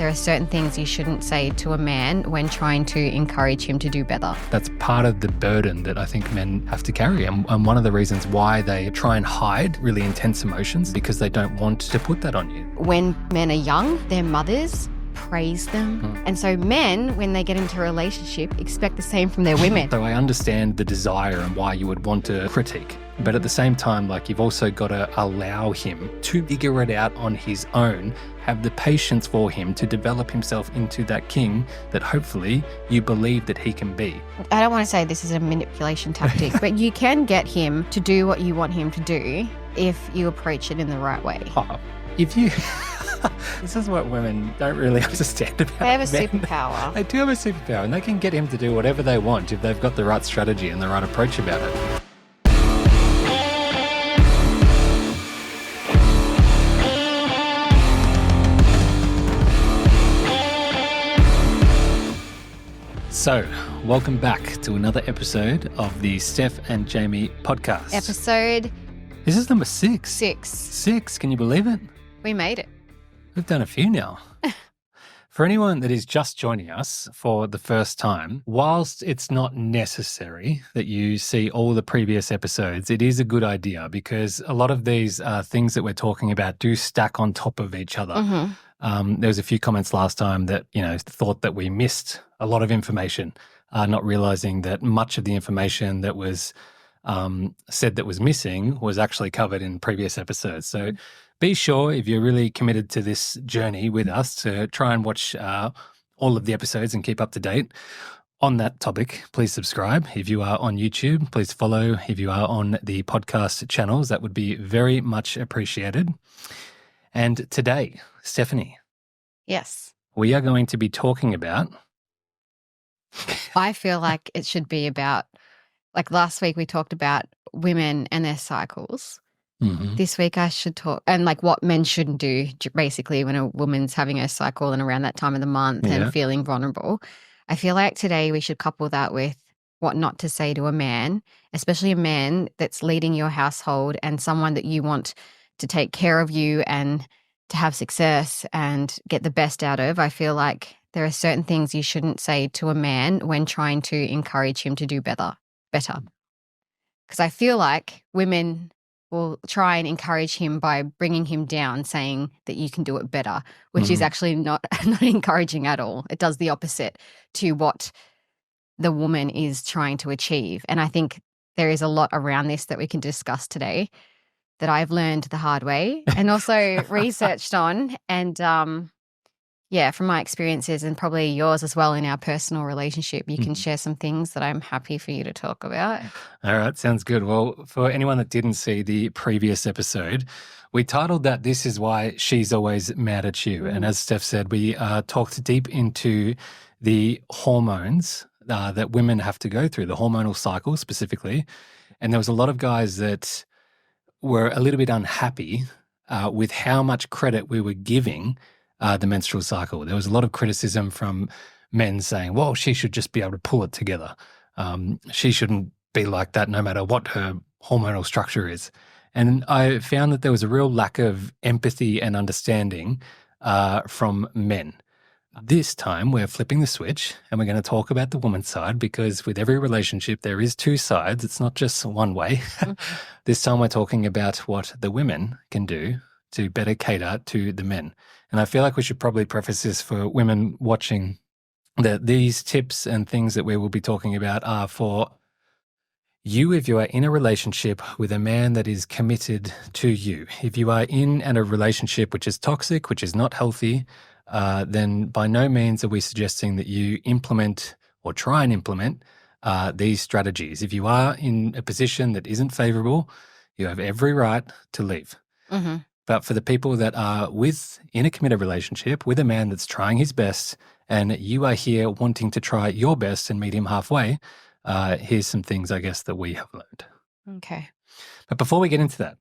there are certain things you shouldn't say to a man when trying to encourage him to do better. That's part of the burden that I think men have to carry. And one of the reasons why they try and hide really intense emotions because they don't want to put that on you. When men are young, their mothers praise them. And so men, when they get into a relationship, expect the same from their women. So I understand the desire and why you would want to critique. But at the same time, like, you've also got to allow him to figure it out on his own, have the patience for him to develop himself into that king that hopefully you believe that he can be. I don't want to say this is a manipulation tactic, but you can get him to do what you want him to do if you approach it in the right way. Oh, if you... This is what women don't really understand about They have a men. superpower. They do have a superpower, and they can get him to do whatever they want if they've got the right strategy and the right approach about it. So, welcome back to another episode of the Steph and Jamie podcast. Episode This is number 6. 6. 6, can you believe it? We made it. We've done a few now. For anyone that is just joining us for the first time, whilst it's not necessary that you see all the previous episodes, it is a good idea because a lot of these things that we're talking about do stack on top of each other. Mm-hmm. There was a few comments last time that, thought that we missed a lot of information, not realizing that much of the information that was said that was missing was actually covered in previous episodes. So be sure, if you're really committed to this journey with us, to try and watch all of the episodes and keep up to date on that topic. Please subscribe. If you are on YouTube, please follow. If you are on the podcast channels, that would be very much appreciated. And today, Stephanie. Yes. We are going to be talking about... I feel like it should be about, like last week we talked about women and their cycles. Mm-hmm. This week I should talk, and like what men shouldn't do basically when a woman's having her cycle and around that time of the month and feeling vulnerable. I feel like today we should couple that with what not to say to a man, especially a man that's leading your household and someone that you want to take care of you and to have success and get the best out of. I feel like there are certain things you shouldn't say to a man when trying to encourage him to do better. Because I feel like women will try and encourage him by bringing him down, saying that you can do it better, which is actually not encouraging at all. It does the opposite to what the woman is trying to achieve. And I think there is a lot around this that we can discuss today that I've learned the hard way and also researched on. And from my experiences and probably yours as well in our personal relationship, you can share some things that I'm happy for you to talk about. All right, sounds good. Well, for anyone that didn't see the previous episode, we titled that "This is Why She's Always Mad at You." And as Steph said, we talked deep into the hormones that women have to go through, the hormonal cycle specifically. And there was a lot of guys that were a little bit unhappy with how much credit we were giving the menstrual cycle. There was a lot of criticism from men saying, well, she should just be able to pull it together. She shouldn't be like that no matter what her hormonal structure is. And I found that there was a real lack of empathy and understanding from men. This time we're flipping the switch and we're going to talk about the woman's side, because with every relationship there is two sides. It's not just one way. This time we're talking about what the women can do to better cater to the men. And I feel like we should probably preface this for women watching that these tips and things that we will be talking about are for you if you are in a relationship with a man that is committed to you. If you are in a relationship which is toxic, which is not healthy, then by no means are we suggesting that you implement or try and implement these strategies. If you are in a position that isn't favorable, you have every right to leave. Mm-hmm. But for the people that are in a committed relationship with a man that's trying his best and you are here wanting to try your best and meet him halfway, here's some things, I guess, that we have learned. Okay. But before we get into that,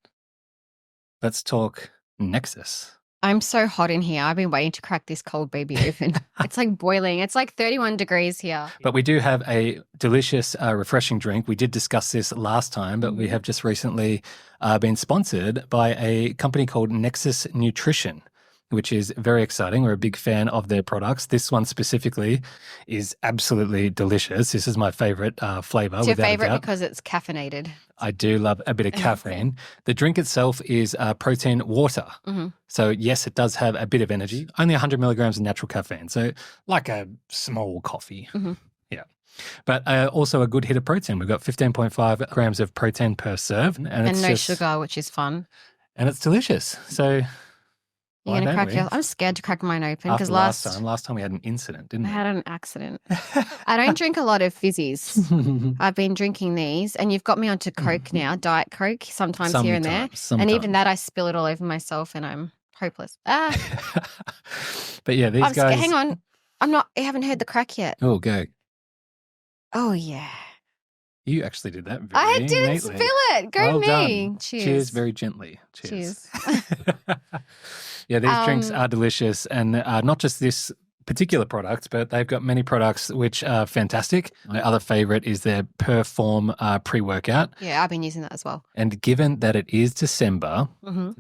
let's talk Nexus. I'm so hot in here. I've been waiting to crack this cold baby open. It's like boiling. It's like 31 degrees here. But we do have a delicious, refreshing drink. We did discuss this last time, but we have just recently been sponsored by a company called Nexus Nutrition. which is very exciting. We're a big fan of their products. This one specifically is absolutely delicious. This is my favorite flavor. It's your favorite because it's caffeinated. I do love a bit of caffeine. The drink itself is protein water. Mm-hmm. So yes, it does have a bit of energy, only 100 milligrams of natural caffeine. So like a small coffee. Mm-hmm. Yeah. But also a good hit of protein. We've got 15.5 grams of protein per serve. And it's no sugar, which is fun. And it's delicious. So you're going to crack yours? I'm scared to crack mine open because last time we had an incident, didn't we? I had an accident. I don't drink a lot of fizzies. I've been drinking these, and you've got me onto Coke now, Diet Coke, sometimes here and there. And even that, I spill it all over myself and I'm hopeless. But yeah, these guys. Hang on. I haven't heard the crack yet. Oh, go. Oh, yeah. You actually did that very I didn't neatly. Spill it. Go well me. Done. Cheers. Cheers very gently. Cheers. Yeah, these drinks are delicious, and not just this particular product, but they've got many products which are fantastic. My other favorite is their Perform pre-workout. Yeah, I've been using that as well. And given that it is December,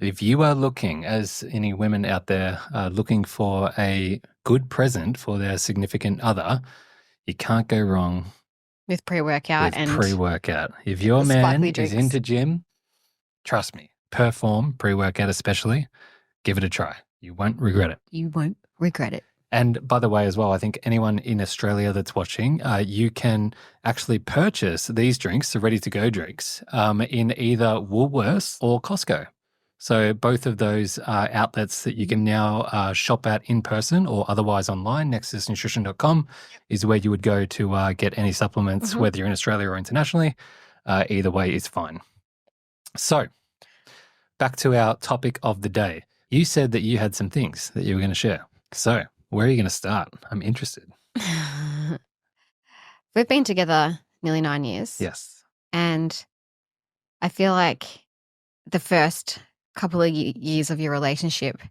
if you are looking, as any women out there are looking for a good present for their significant other, you can't go wrong with pre-workout. If your man is into gym, trust me, Perform pre-workout especially, give it a try. You won't regret it. You won't regret it. And by the way, as well, I think anyone in Australia that's watching, you can actually purchase these drinks, the ready-to-go drinks, in either Woolworths or Costco. So both of those outlets that you can now shop at in person or otherwise online, nexusnutrition.com is where you would go to get any supplements, whether you're in Australia or internationally. Either way is fine. So back to our topic of the day. You said that you had some things that you were going to share. So where are you going to start? I'm interested. We've been together nearly 9 years. Yes. And I feel like the first couple of years of your relationship,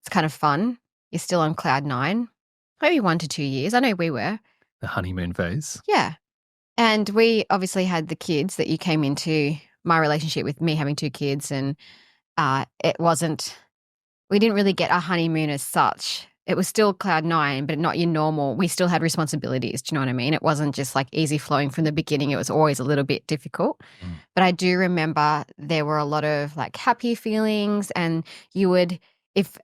it's kind of fun. You're still on cloud 9, maybe 1 to 2 years. I know we were. The honeymoon phase. Yeah. And we obviously had the kids that you came into my relationship with me having 2 kids. And it wasn't, we didn't really get a honeymoon as such. It was still cloud 9, but not your normal. We still had responsibilities. Do you know what I mean? It wasn't just like easy flowing from the beginning. It was always a little bit difficult. But I do remember there were a lot of like happy feelings, and you would, if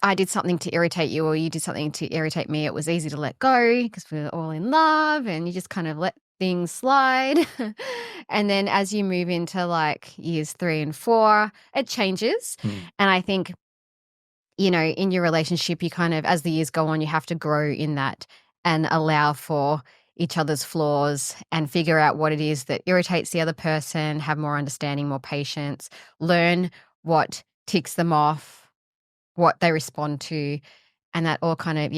I did something to irritate you or you did something to irritate me, it was easy to let go because we were all in love and you just kind of let things slide. And then as you move into like years 3 and 4, it changes. And I think, you know, in your relationship, you kind of, as the years go on, you have to grow in that and allow for each other's flaws and figure out what it is that irritates the other person, have more understanding, more patience, learn what ticks them off, what they respond to. And that all kind of,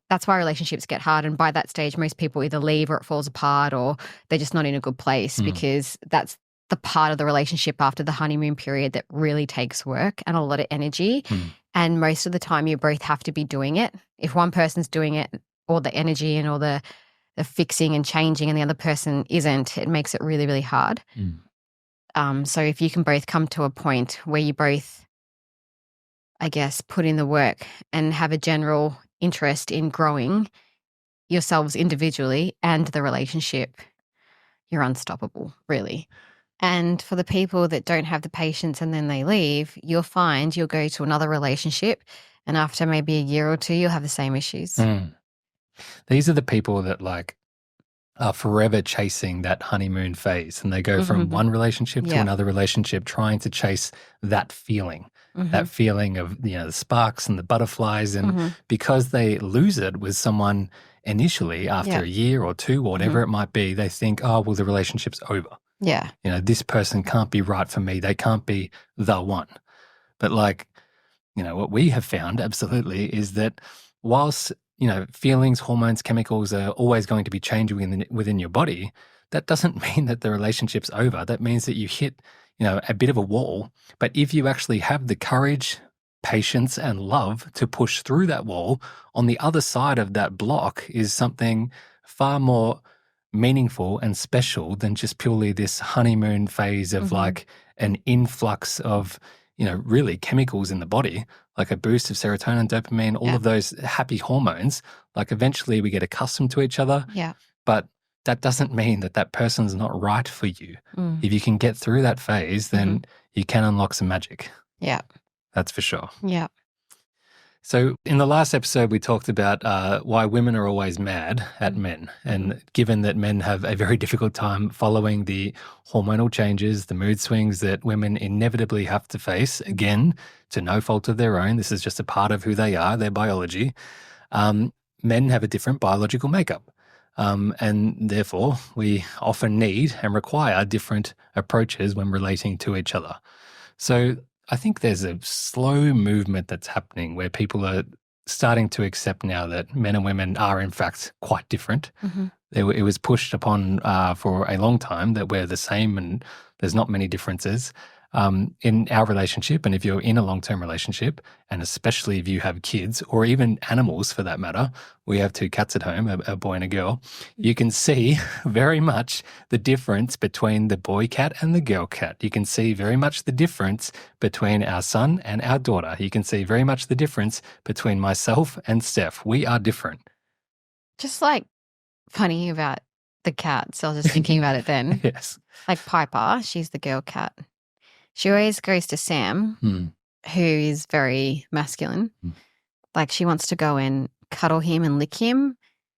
that's why relationships get hard. And by that stage, most people either leave or it falls apart or they're just not in a good place because that's the part of the relationship after the honeymoon period that really takes work and a lot of energy. And most of the time you both have to be doing it. If one person's doing it, all the energy and all the fixing and changing and the other person isn't, it makes it really, really hard. So if you can both come to a point where you both, I guess, put in the work and have a general interest in growing yourselves individually and the relationship, you're unstoppable, really. And for the people that don't have the patience and then they leave, you'll find you'll go to another relationship and after maybe a year or 2, you'll have the same issues. These are the people that like are forever chasing that honeymoon phase and they go from one relationship to another relationship trying to chase that feeling. That feeling of, you know, the sparks and the butterflies. And because they lose it with someone initially after a year or 2 or whatever it might be, they think, oh, well, the relationship's over. Yeah. You know, this person can't be right for me. They can't be the one. But like, you know, what we have found absolutely is that whilst, you know, feelings, hormones, chemicals are always going to be changing within your body, that doesn't mean that the relationship's over. That means that you hit, you know, a bit of a wall. But if you actually have the courage, patience, and love to push through that wall, on the other side of that block is something far more meaningful and special than just purely this honeymoon phase of like an influx of, really chemicals in the body, like a boost of serotonin, dopamine, all of those happy hormones. Like eventually we get accustomed to each other. Yeah. But that doesn't mean that person's not right for you. Mm. If you can get through that phase, then you can unlock some magic. Yeah. That's for sure. Yeah. So in the last episode, we talked about why women are always mad at men. And given that men have a very difficult time following the hormonal changes, the mood swings that women inevitably have to face, again, to no fault of their own, this is just a part of who they are, their biology, men have a different biological makeup. And therefore, we often need and require different approaches when relating to each other. So I think there's a slow movement that's happening where people are starting to accept now that men and women are in fact quite different. It was pushed upon for a long time that we're the same and there's not many differences in our relationship. And if you're in a long-term relationship, and especially if you have kids or even animals for that matter, we have 2 cats at home, a boy and a girl, you can see very much the difference between the boy cat and the girl cat. You can see very much the difference between our son and our daughter. You can see very much the difference between myself and Steph. We are different. Just like funny about the cats. I was just thinking about it then. Yes. Like Piper, she's the girl cat. She always goes to Sam, who is very masculine. Like she wants to go and cuddle him and lick him.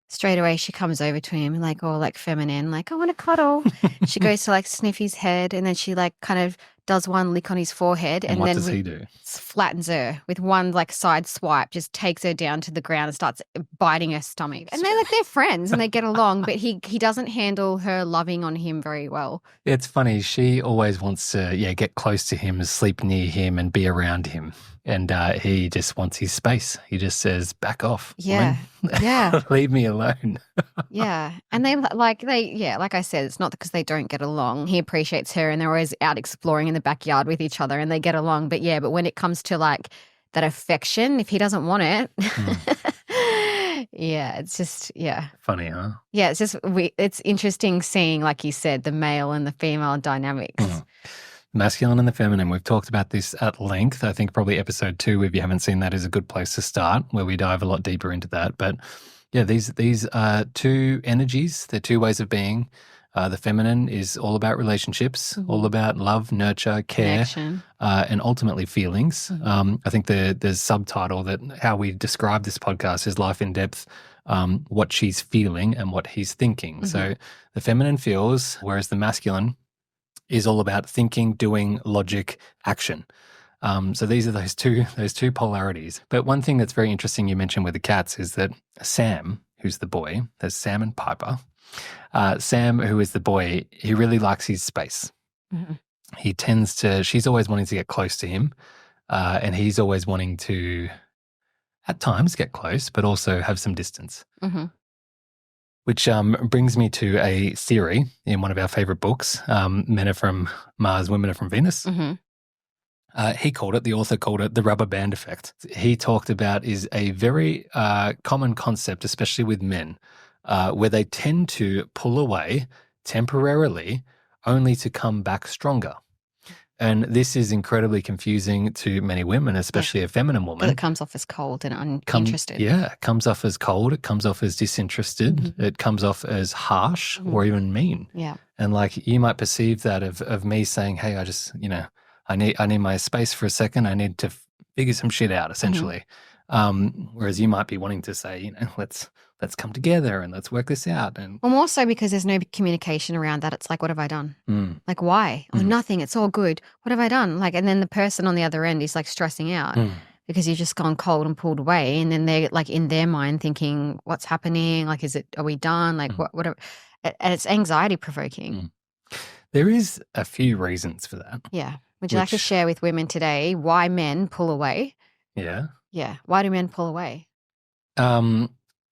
Straight away she comes over to him like all like feminine, like I want to cuddle. She goes to like sniff his head and then she like kind of does one lick on his forehead and what then does he do? Flattens her with one like side swipe, just takes her down to the ground and starts biting her stomach. And they're friends and they get along, but he doesn't handle her loving on him very well. It's funny. She always wants to get close to him, sleep near him and be around him. And he just wants his space. He just says, back off. Yeah. Yeah. Leave me alone. Yeah. And like I said, it's not because they don't get along. He appreciates her and they're always out exploring in the backyard with each other and they get along. But when it comes to like that affection, if he doesn't want it, it's just, Funny, huh? Yeah, it's just, it's interesting seeing, like you said, the male and the female dynamics. Masculine and the feminine. We've talked about this at length. I think probably episode 2, if you haven't seen that, is a good place to start, where we dive a lot deeper into that. But these are 2 energies. They're 2 ways of being. The feminine is all about relationships, all about love, nurture, care, and ultimately feelings. I think there's subtitle that how we describe this podcast is Life in Depth, what she's feeling and what he's thinking. So the feminine feels, whereas the masculine is all about thinking, doing, logic, action. So these are those two polarities. But one thing that's very interesting you mentioned with the cats is that Sam, who's the boy, there's Sam and Piper. Sam, who is the boy, he really likes his space. He tends to, she's always wanting to get close to him, and he's always wanting to, at times, get close, but also have some distance. Which brings me to a theory in one of our favorite books, Men Are From Mars, Women Are From Venus. The author called it the rubber band effect. He talked about is a very common concept, especially with men, where they tend to pull away temporarily only to come back stronger. And this is incredibly confusing to many women, especially a feminine woman. Because it comes off as cold and uninterested. It comes off as cold. It comes off as disinterested. It comes off as harsh or even mean. Yeah. And like you might perceive that of me saying, hey, I just, I need my space for a second. I need to figure some shit out, essentially. Whereas you might be wanting to say, let's come together and let's work this out. And well, more so because there's no communication around that. It's like, what have I done? Like, why? Oh, nothing. It's all good. What have I done? Like, and then the person on the other end is like stressing out because you've just gone cold and pulled away. And then they're like in their mind thinking, what's happening? Like, are we done? Like, whatever. And it's anxiety provoking. There is a few reasons for that. Yeah. Would you like to share with women today why men pull away? Yeah. Yeah. Why do men pull away?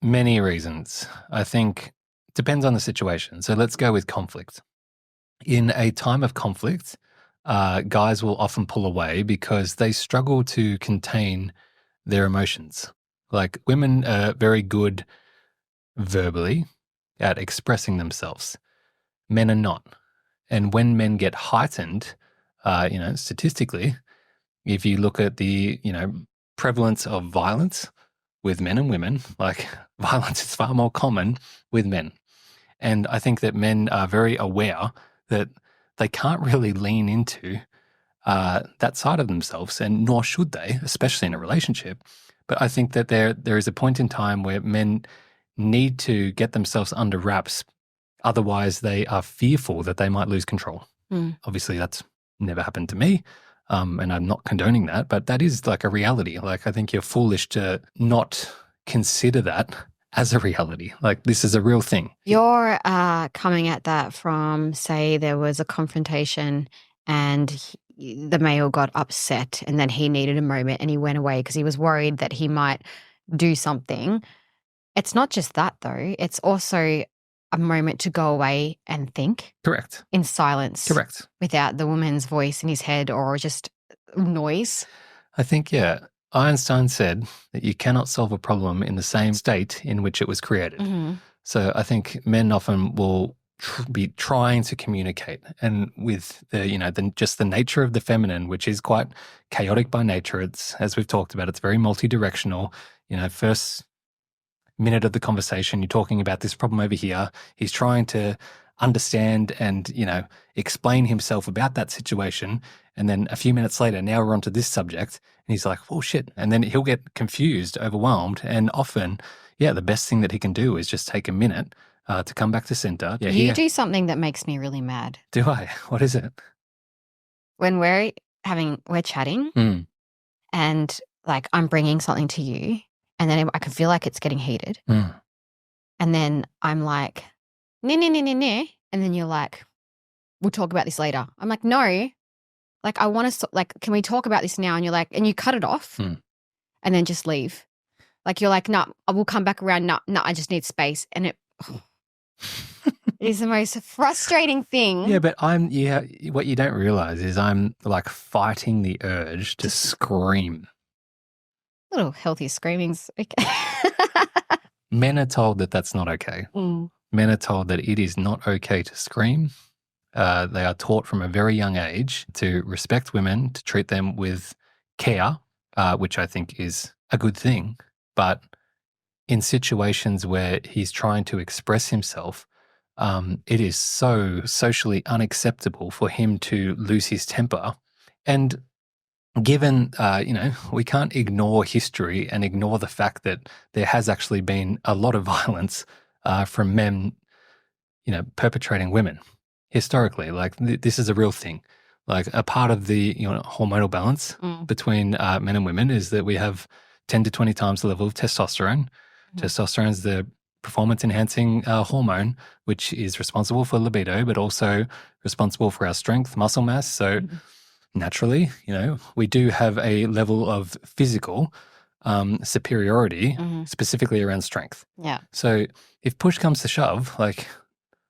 Many reasons. I think it depends on the situation. So let's go with conflict. In a time of conflict, guys will often pull away because they struggle to contain their emotions. Like women are very good verbally at expressing themselves. Men are not. And when men get heightened, statistically, if you look at the, prevalence of violence with men and women, like violence is far more common with men. And I think that men are very aware that they can't really lean into that side of themselves, and nor should they, especially in a relationship. But I think that there is a point in time where men need to get themselves under wraps. Otherwise, they are fearful that they might lose control. Obviously, that's never happened to me, and I'm not condoning that, but that is like a reality. Like, I think you're foolish to not consider that as a reality. Like, this is a real thing. You're coming at that from, say, there was a confrontation and the male got upset and then he needed a moment and he went away because he was worried that he might do something. It's not just that, though. It's also a moment to go away and think. Correct. In silence. Correct. Without the woman's voice in his head or just noise. I think, Einstein said that you cannot solve a problem in the same state in which it was created. So I think men often will be trying to communicate, and with just the nature of the feminine, which is quite chaotic by nature. It's, as we've talked about, it's very multi-directional. First minute of the conversation, you're talking about this problem over here. He's trying to understand and, explain himself about that situation. And then a few minutes later, now we're onto this subject, and he's like, oh shit. And then he'll get confused, overwhelmed. And often, the best thing that he can do is just take a minute to come back to center. You do something that makes me really mad. Do I? What is it? When we're chatting and like I'm bringing something to you, and then I can feel like it's getting heated. And then I'm like, nah. And then you're like, we'll talk about this later. I'm like, no. Like, I want to, can we talk about this now? And you're like, and you cut it off and then just leave. Like, you're like, no, I will come back around. No, I just need space. And it is the most frustrating thing. Yeah, but what you don't realize is I'm like fighting the urge to scream. Little healthy screaming's okay. Men are told that that's not okay. Men are told that it is not okay to scream. They are taught from a very young age to respect women, to treat them with care, which I think is a good thing. But in situations where he's trying to express himself, it is so socially unacceptable for him to lose his temper. And given, we can't ignore history and ignore the fact that there has actually been a lot of violence from men, perpetrating women historically. Like this is a real thing. Like a part of the hormonal balance between men and women is that we have 10 to 20 times the level of testosterone. Testosterone is the performance-enhancing hormone, which is responsible for libido, but also responsible for our strength, muscle mass. So naturally, we do have a level of physical superiority, specifically around strength. Yeah. So if push comes to shove, like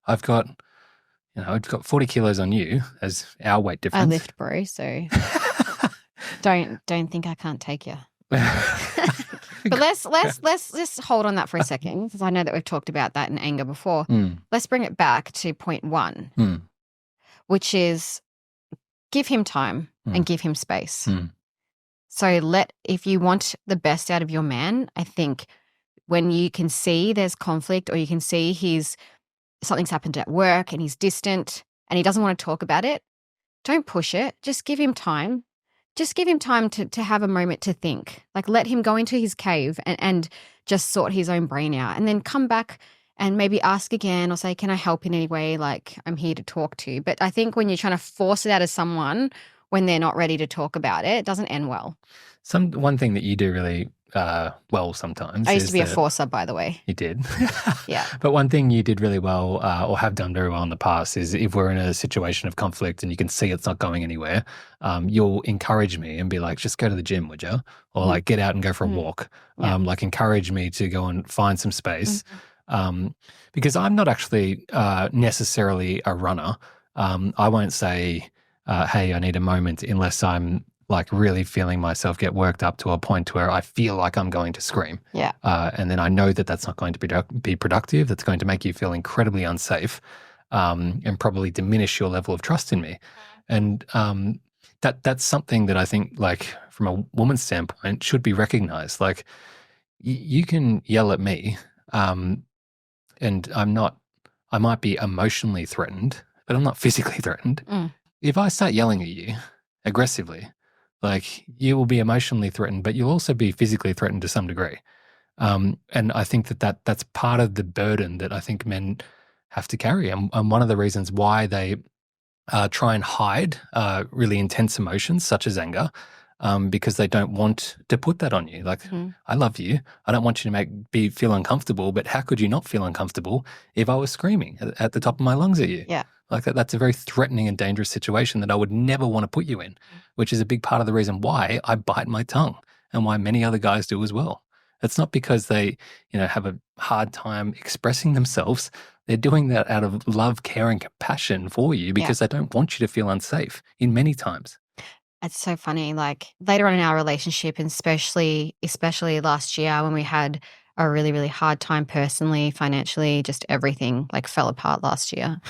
I've got 40 kilos on you as our weight difference. I lift, bro, so don't think I can't take you. But let's just hold on that for a second, because I know that we've talked about that in anger before. Let's bring it back to point one, which is give him time and give him space. So if you want the best out of your man, I think when you can see there's conflict, or you can see something's happened at work and he's distant and he doesn't want to talk about it, don't push it. Just give him time. Just give him time to have a moment to think. Like, let him go into his cave and just sort his own brain out, and then come back and maybe ask again or say, can I help in any way? Like, I'm here to talk to you. But I think when you're trying to force it out of someone when they're not ready to talk about it, it doesn't end well. One thing that you do really well sometimes. I used to be a forcer, by the way. You did? Yeah. But one thing you did really well or have done very well in the past is if we're in a situation of conflict and you can see it's not going anywhere, you'll encourage me and be like, just go to the gym, would you? Or like get out and go for a walk. Yeah. Like encourage me to go and find some space. Because I'm not actually necessarily a runner. I won't say, hey, I need a moment unless I'm like really feeling myself get worked up to a point where I feel like I'm going to scream. Yeah. And then I know that that's not going to be productive. That's going to make you feel incredibly unsafe and probably diminish your level of trust in me. And that's something that I think, like, from a woman's standpoint, should be recognized. Like, you can yell at me, and I might be emotionally threatened, but I'm not physically threatened. If I start yelling at you aggressively, like, you will be emotionally threatened, but you'll also be physically threatened to some degree. And I think that's part of the burden that I think men have to carry. And one of the reasons why they try and hide really intense emotions such as anger, because they don't want to put that on you. Like, I love you. I don't want you to feel uncomfortable, but how could you not feel uncomfortable if I was screaming at the top of my lungs at you? Yeah. Like, that's a very threatening and dangerous situation that I would never want to put you in, which is a big part of the reason why I bite my tongue and why many other guys do as well. It's not because they, have a hard time expressing themselves. They're doing that out of love, care, and compassion for you because they don't want you to feel unsafe in many times. It's so funny. Like, later on in our relationship, and especially last year when we had a really, really hard time personally, financially, just everything like fell apart last year.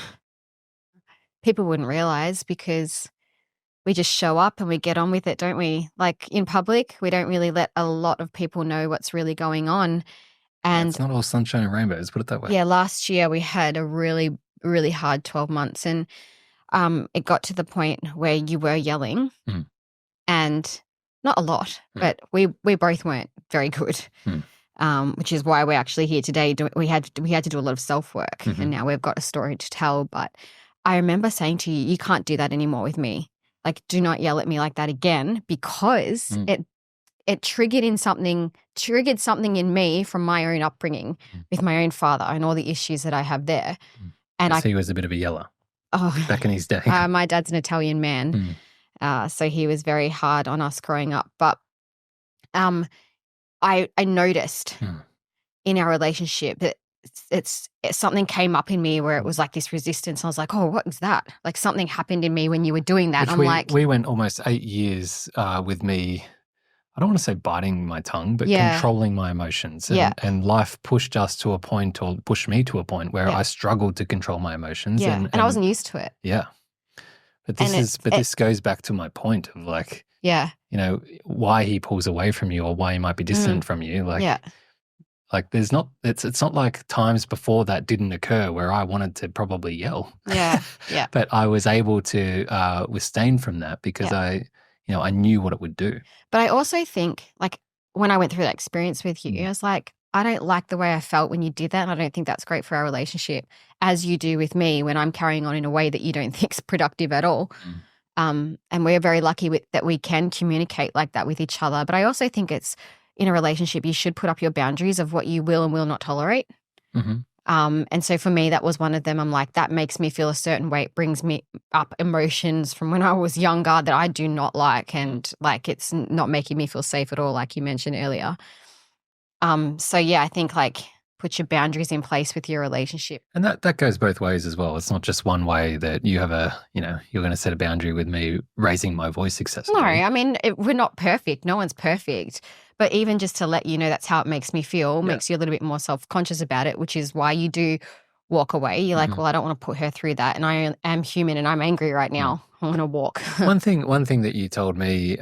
People wouldn't realize because we just show up and we get on with it, don't we? Like, in public, we don't really let a lot of people know what's really going on. And it's not all sunshine and rainbows, put it that way. Yeah, last year we had a really, really hard 12 months, and it got to the point where you were yelling, and not a lot, but we both weren't very good. Which is why we're actually here today. We had to do a lot of self-work, and now we've got a story to tell. But I remember saying to you, you can't do that anymore with me. Like, do not yell at me like that again, because it triggered something in me from my own upbringing with my own father and all the issues that I have there. And he was a bit of a yeller back in his day. My dad's an Italian man, so he was very hard on us growing up. But I noticed in our relationship that something came up in me where it was like this resistance. I was like, oh, what is that? Like, something happened in me when you were doing that. We went almost 8 years with me, I don't want to say biting my tongue, but controlling my emotions. And life pushed us to a point, or pushed me to a point where I struggled to control my emotions. And I wasn't used to it. Yeah. But this goes back to my point of, like, why he pulls away from you, or why he might be distant from you. Like, it's not like times before that didn't occur where I wanted to probably yell. But I was able to withstand from that because I knew what it would do. But I also think, like, when I went through that experience with you, I was like, I don't like the way I felt when you did that, and I don't think that's great for our relationship, as you do with me when I'm carrying on in a way that you don't think is productive at all. And we're very lucky that we can communicate like that with each other. But I also think it's, in a relationship, you should put up your boundaries of what you will and will not tolerate. And so for me, that was one of them. I'm like, that makes me feel a certain way. It brings me up emotions from when I was younger that I do not like. And, like, it's not making me feel safe at all, like you mentioned earlier. So yeah, I think, like, put your boundaries in place with your relationship. And that goes both ways as well. It's not just one way that you have you're going to set a boundary with me raising my voice excessively. No, I mean, we're not perfect. No one's perfect. But even just to let you know that's how it makes me feel, makes you a little bit more self-conscious about it, which is why you do walk away. You're like, well, I don't want to put her through that. And I am human and I'm angry right now. I'm going to walk. One thing that you told me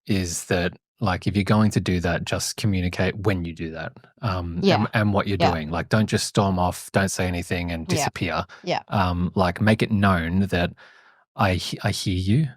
is that, like, if you're going to do that, just communicate when you do that and what you're doing. Like, don't just storm off, don't say anything and disappear. Like, make it known that I hear you.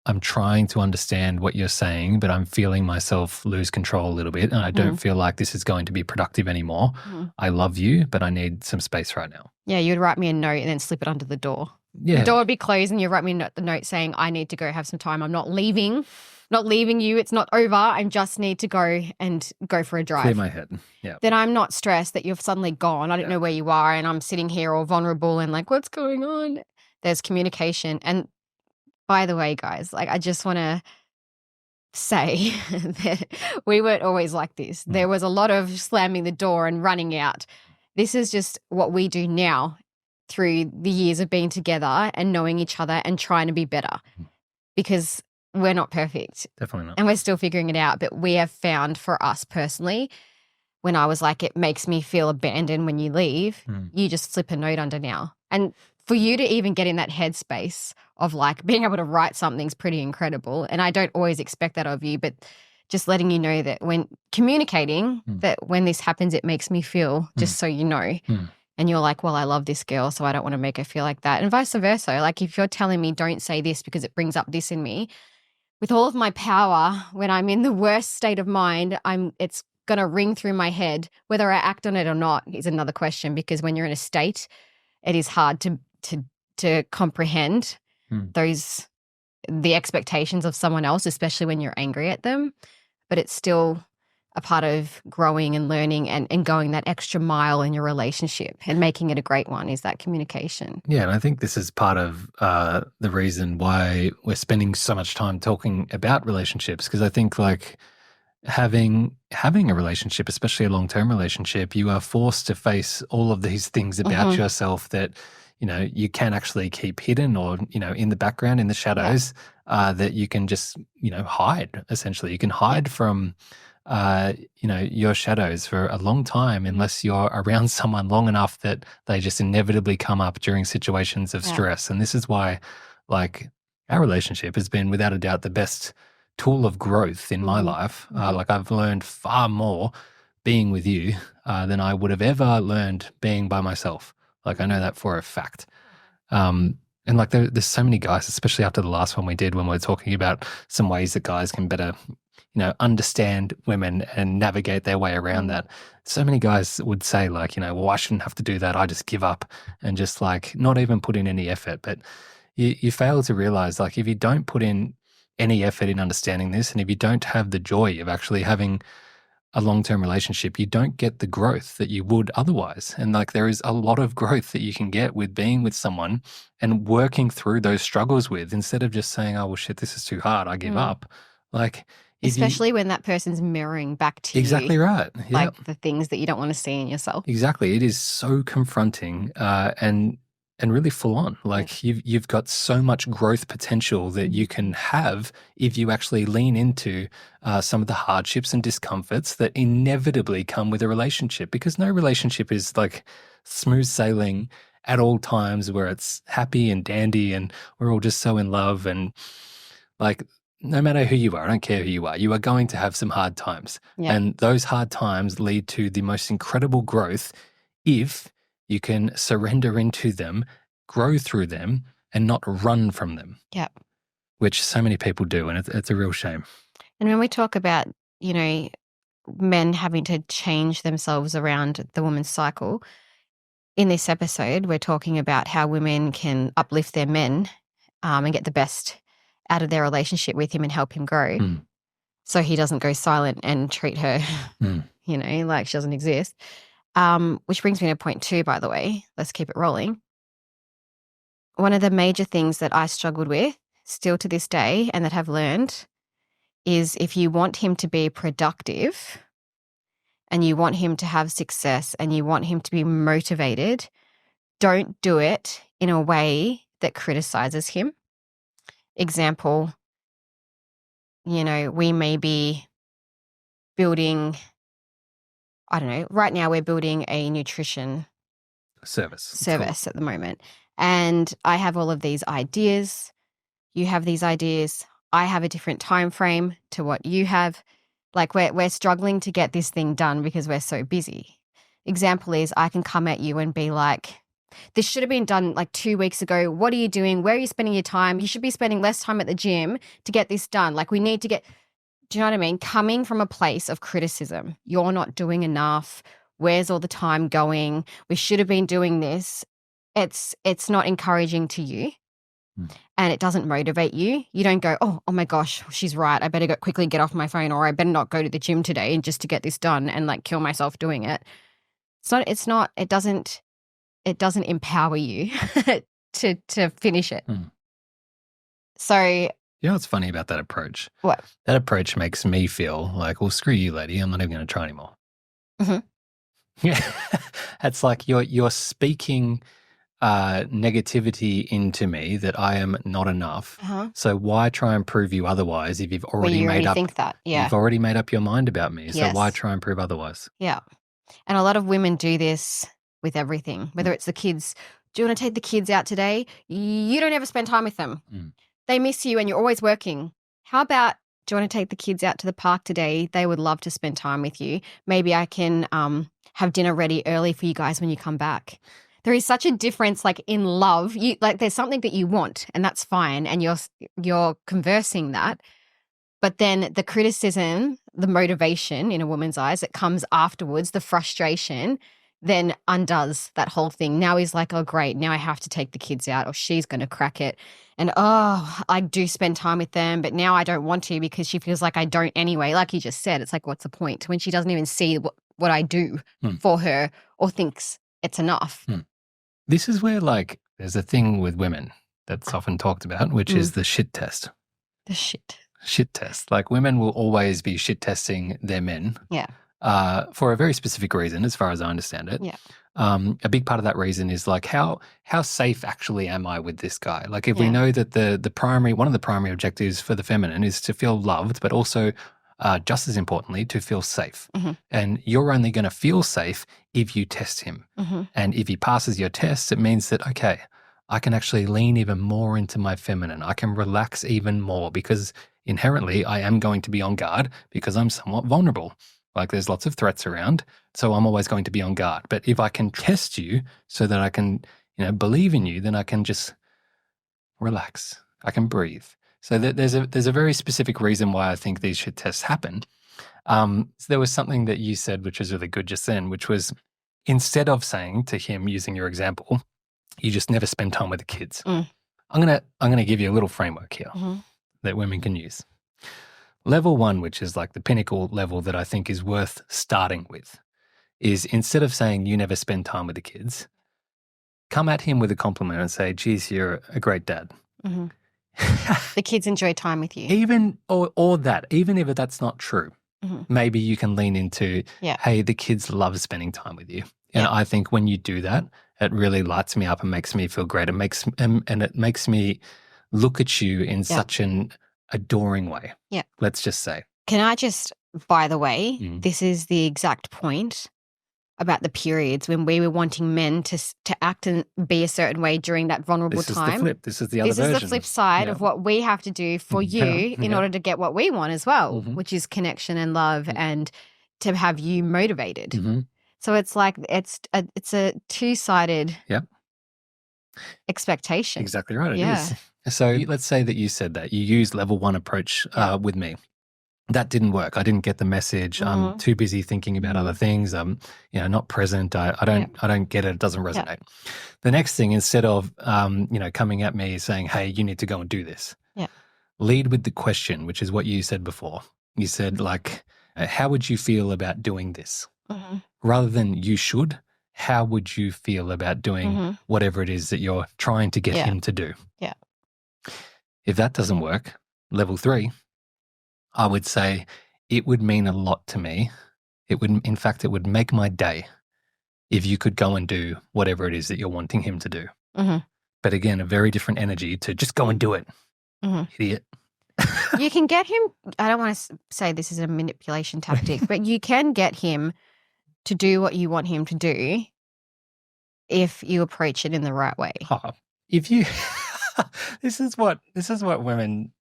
I'm trying to understand what you're saying, but I'm feeling myself lose control a little bit, and I don't feel like this is going to be productive anymore. I love you, but I need some space right now. Yeah, you'd write me a note and then slip it under the door. Yeah. The door would be closed and you write me the note saying, I need to go have some time. I'm not leaving you. It's not over. I just need to go for a drive. Clear my head. Yeah. Then I'm not stressed that you've suddenly gone. I don't know where you are, and I'm sitting here all vulnerable and like, what's going on? There's communication. And by the way, guys, like, I just want to say that we weren't always like this. There was a lot of slamming the door and running out. This is just what we do now through the years of being together and knowing each other and trying to be better, because we're not perfect. Definitely not. And we're still figuring it out. But we have found, for us personally, when I was like, it makes me feel abandoned when you leave, you just slip a note under now. And for you to even get in that headspace of like being able to write something's pretty incredible. And I don't always expect that of you, but just letting you know that when communicating that when this happens, it makes me feel, just so you know. And you're like, well, I love this girl, so I don't want to make her feel like that. And vice versa. Like if you're telling me don't say this because it brings up this in me, with all of my power, when I'm in the worst state of mind, it's going to ring through my head. Whether I act on it or not is another question, because when you're in a state, it is hard to comprehend the expectations of someone else, especially when you're angry at them. But it's still a part of growing and learning and going that extra mile in your relationship and making it a great one, is that communication. Yeah, and I think this is part of the reason why we're spending so much time talking about relationships, because I think like having a relationship, especially a long-term relationship, you are forced to face all of these things about yourself that, you know, you can actually keep hidden or, you know, in the background, in the shadows, that you can just, you know, hide, essentially. You can hide from you know, your shadows for a long time unless you're around someone long enough that they just inevitably come up during situations of stress. And this is why, like, our relationship has been without a doubt the best tool of growth in my life. Like, I've learned far more being with you than I would have ever learned being by myself. Like, I know that for a fact. And like there's so many guys, especially after the last one we did when we were talking about some ways that guys can better, you know, understand women and navigate their way around that. So many guys would say like, you know, well, I shouldn't have to do that. I just give up and just like not even put in any effort. But you fail to realize like if you don't put in any effort in understanding this, and if you don't have the joy of actually having a long-term relationship, you don't get the growth that you would otherwise. And like there is a lot of growth that you can get with being with someone and working through those struggles with, instead of just saying, oh, well, shit, this is too hard, I give up. Like, especially when that person's mirroring back to you. Exactly right. Yep. Like the things that you don't want to see in yourself. Exactly. It is so confronting and really full on. Like you've got so much growth potential that you can have if you actually lean into some of the hardships and discomforts that inevitably come with a relationship, because no relationship is like smooth sailing at all times where it's happy and dandy and we're all just so in love. And like, no matter who you are, I don't care who you are going to have some hard times. Yeah. And those hard times lead to the most incredible growth if you can surrender into them, grow through them, and not run from them. Yeah. Which so many people do, and it's a real shame. And when we talk about, you know, men having to change themselves around the woman's cycle, in this episode, we're talking about how women can uplift their men and get the best out of their relationship with him and help him grow. So he doesn't go silent and treat her, you know, like she doesn't exist. Which brings me to point 2, by the way. Let's keep it rolling. One of the major things that I struggled with still to this day and that have learned is if you want him to be productive and you want him to have success and you want him to be motivated, don't do it in a way that criticizes him. Example, you know, we may be building, I don't know, right now we're building a nutrition service at the moment. And I have all of these ideas. You have these ideas. I have a different time frame to what you have. Like we're struggling to get this thing done because we're so busy. Example is I can come at you and be like, this should have been done like 2 weeks ago. What are you doing? Where are you spending your time? You should be spending less time at the gym to get this done. Like we need to get, do you know what I mean? Coming from a place of criticism. You're not doing enough. Where's all the time going? We should have been doing this. It's not encouraging to you. And it doesn't motivate you. You don't go, oh my gosh, she's right. I better quickly get off my phone, or I better not go to the gym today and just to get this done and like kill myself doing it. It doesn't empower you to finish it. So, you know what's funny about that approach? What? That approach makes me feel like, well, screw you, lady. I'm not even going to try anymore. Yeah, it's like you're speaking negativity into me that I am not enough. So why try and prove you otherwise if you've already you've already made up your mind about me? So why try and prove otherwise? Yeah. And a lot of women do this with everything, whether it's the kids do you want to take the kids out today? You don't ever spend time with them. They miss you and you're always working. How about, do you want to take the kids out to the park today? They would love to spend time with you. Maybe I can have dinner ready early for you guys when you come back. There is such a difference, like in love. There's something that you want, and that's fine, and you're conversing that. But then the criticism, the motivation in a woman's eyes that comes afterwards, the frustration, then undoes that whole thing. Now he's like, oh, great, now I have to take the kids out, or she's going to crack it. And, I do spend time with them, but now I don't want to because she feels like I don't anyway. Like you just said, it's like, what's the point? When she doesn't even see what I do for her or thinks it's enough. This is where, like, there's a thing with women that's often talked about, which is the shit test. The shit test. Like, women will always be shit testing their men. Yeah. For a very specific reason, as far as I understand it. Yeah. A big part of that reason is like, how safe actually am I with this guy? Like, if we know that one of the primary objectives for the feminine is to feel loved, but also just as importantly, to feel safe. And you're only going to feel safe if you test him. And if he passes your test, it means that, okay, I can actually lean even more into my feminine. I can relax even more because inherently I am going to be on guard because I'm somewhat vulnerable. Like, there's lots of threats around, so I'm always going to be on guard. But if I can test you so that I can, believe in you, then I can just relax. I can breathe. So there's a very specific reason why I think these shit tests happen. So there was something that you said which was really good just then, which was, instead of saying to him, using your example, you just never spend time with the kids. I'm gonna give you a little framework here that women can use. Level 1, which is like the pinnacle level that I think is worth starting with, is instead of saying you never spend time with the kids, come at him with a compliment and say, geez, you're a great dad. The kids enjoy time with you. Even if that's not true, maybe you can lean into, hey, the kids love spending time with you. And I think when you do that, it really lights me up and makes me feel great. It makes me look at you in such an adoring way. Yeah. Let's just say. Can I just, by the way, this is the exact point about the periods when we were wanting men to act and be a certain way during that vulnerable time. This is the flip. This is the other version. This is the flip side of what we have to do for you in order to get what we want as well, which is connection and love and to have you motivated. So it's like it's a two-sided expectation. Exactly right. It is. So let's say that you said that. You used level 1 approach with me. That didn't work. I didn't get the message. I'm too busy thinking about other things. I'm, not present. I don't get it. It doesn't resonate. The next thing, instead of, coming at me saying, hey, you need to go and do this. Lead with the question, which is what you said before. You said, like, how would you feel about doing this? Rather than you should, how would you feel about doing whatever it is that you're trying to get him to do? If that doesn't work, level 3, I would say it would mean a lot to me. It would make my day if you could go and do whatever it is that you're wanting him to do. But again, a very different energy to just go and do it. Idiot. You can get him, I don't want to say this is a manipulation tactic, but you can get him to do what you want him to do if you approach it in the right way. If you... This is what women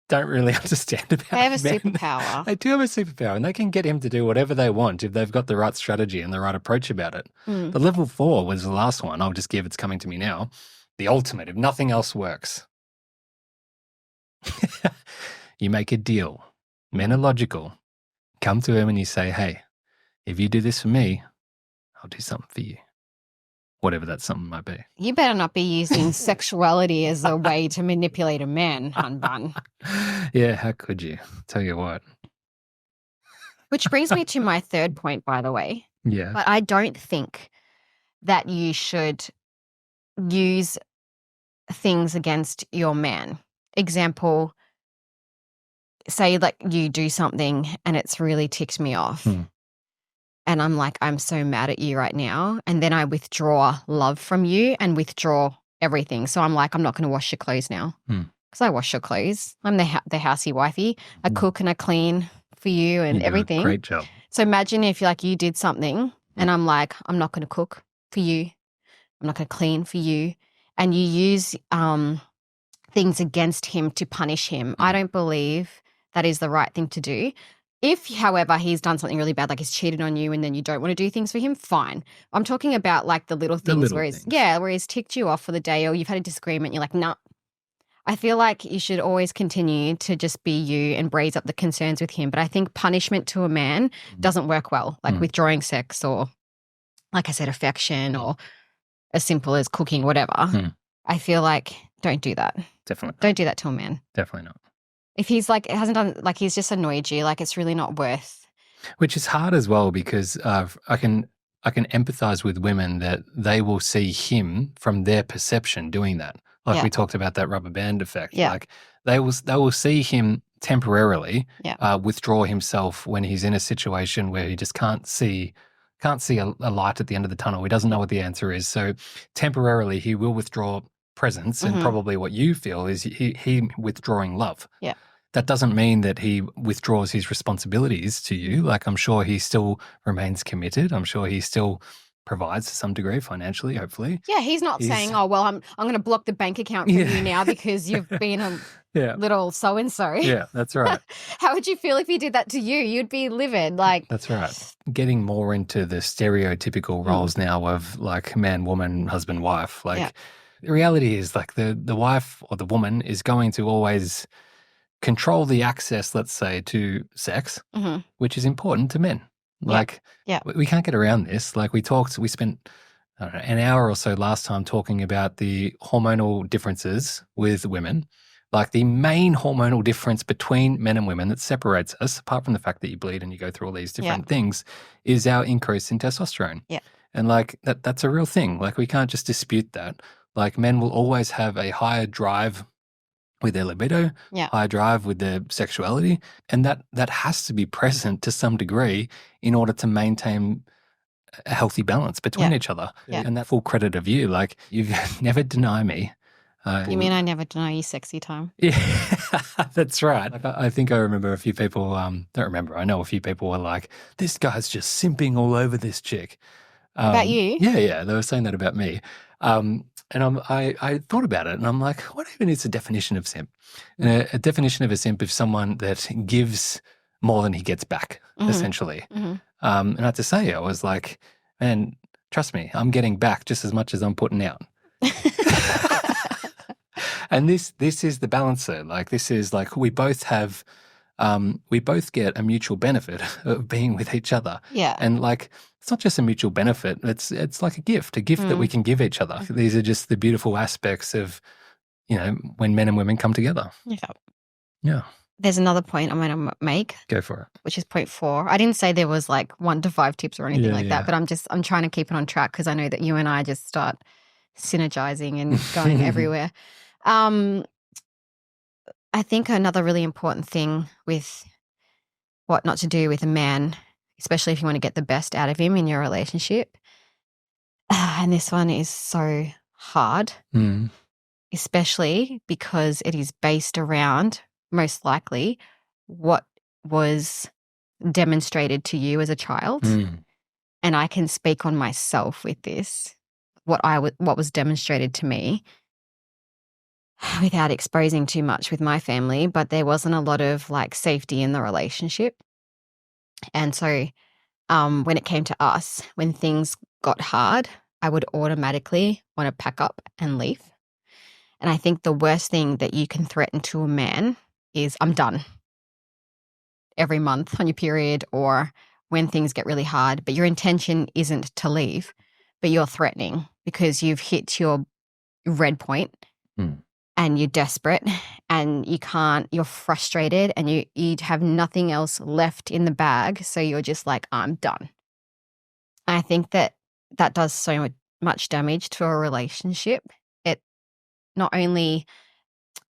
don't really understand about They have a men. superpower. They do have a superpower, and they can get him to do whatever they want if they've got the right strategy and the right approach about it. The level 4 was the last one. I'll just give, it's coming to me now. The ultimate, if nothing else works. You make a deal. Men are logical. Come to him and you say, hey, if you do this for me, I'll do something for you. Whatever that something might be. You better not be using sexuality as a way to manipulate a man, hun bun. Yeah, how could you? Tell you what. Which brings me to my third point, by the way. Yeah. But I don't think that you should use things against your man. Example, say like you do something and it's really ticked me off. And I'm like, I'm so mad at you right now. And then I withdraw love from you and withdraw everything. So I'm like, I'm not going to wash your clothes now because I wash your clothes. I'm the housey wifey. I cook and I clean for you and everything. Great job. So imagine if you did something and I'm like, I'm not going to cook for you. I'm not going to clean for you. And you use things against him to punish him. I don't believe that is the right thing to do. If, however, he's done something really bad, like he's cheated on you and then you don't want to do things for him, fine. I'm talking about like the little things where he's ticked you off for the day or you've had a disagreement. You're like, nah. I feel like you should always continue to just be you and raise up the concerns with him. But I think punishment to a man doesn't work well, like withdrawing sex or, like I said, affection or as simple as cooking, whatever. I feel like don't do that. Definitely. Don't do that to a man. Definitely not. If he's like, hasn't done, like he's just annoyed you, like it's really not worth. Which is hard as well because I can empathize with women that they will see him from their perception doing that. Like we talked about that rubber band effect. Yeah. Like they will see him temporarily withdraw himself when he's in a situation where he just can't see a light at the end of the tunnel. He doesn't know what the answer is. So temporarily he will withdraw presence and probably what you feel is he withdrawing love. Yeah. That doesn't mean that he withdraws his responsibilities to you. Like I'm sure he still remains committed. I'm sure he still provides to some degree financially, hopefully. Yeah, he's not saying, "Oh, well, I'm going to block the bank account from you now because you've been a little so and so." Yeah, that's right. How would you feel if he did that to you? You'd be livid. Like that's right. Getting more into the stereotypical roles now of like man, woman, husband, wife. Like the reality is like the wife or the woman is going to always control the access, let's say, to sex, which is important to men. Like, we can't get around this. Like we spent I don't know, an hour or so last time talking about the hormonal differences with women. Like the main hormonal difference between men and women that separates us, apart from the fact that you bleed and you go through all these different things, is our increase in testosterone. Yeah. And like that's a real thing. Like we can't just dispute that. Like men will always have a higher drive with their libido, high drive with their sexuality, and that has to be present to some degree in order to maintain a healthy balance between each other. Yeah. And that full credit of you, like you've never deny me. You mean I never deny you sexy time? Yeah, that's right. Like, I think I remember a few people, I know a few people were like, this guy's just simping all over this chick. About you? Yeah, they were saying that about me. And I thought about it and I'm like, what even is the definition of simp? And a definition of a simp is someone that gives more than he gets back, essentially. And I had to say, I was like, man, trust me, I'm getting back just as much as I'm putting out. And this is the balancer. Like this is like we both get a mutual benefit of being with each other. Yeah. And like it's not just a mutual benefit, it's like a gift that we can give each other. These are just the beautiful aspects of, when men and women come together. Yeah. Yeah. There's another point I'm going to make. Go for it. Which is point 4. I didn't say there was like 1 to 5 tips or anything that, but I'm trying to keep it on track because I know that you and I just start synergizing and going everywhere. I think another really important thing with what not to do with a man, especially if you want to get the best out of him in your relationship, and this one is so hard, especially because it is based around, most likely, what was demonstrated to you as a child. And I can speak on myself with this, what was demonstrated to me, without exposing too much with my family, but there wasn't a lot of like safety in the relationship. And so when it came to us, when things got hard, I would automatically want to pack up and leave. And I think the worst thing that you can threaten to a man is I'm done every month on your period or when things get really hard, but your intention isn't to leave, but you're threatening because you've hit your red point. And you're desperate and you're frustrated and you have nothing else left in the bag. So you're just like, I'm done. I think that does so much damage to a relationship. It not only,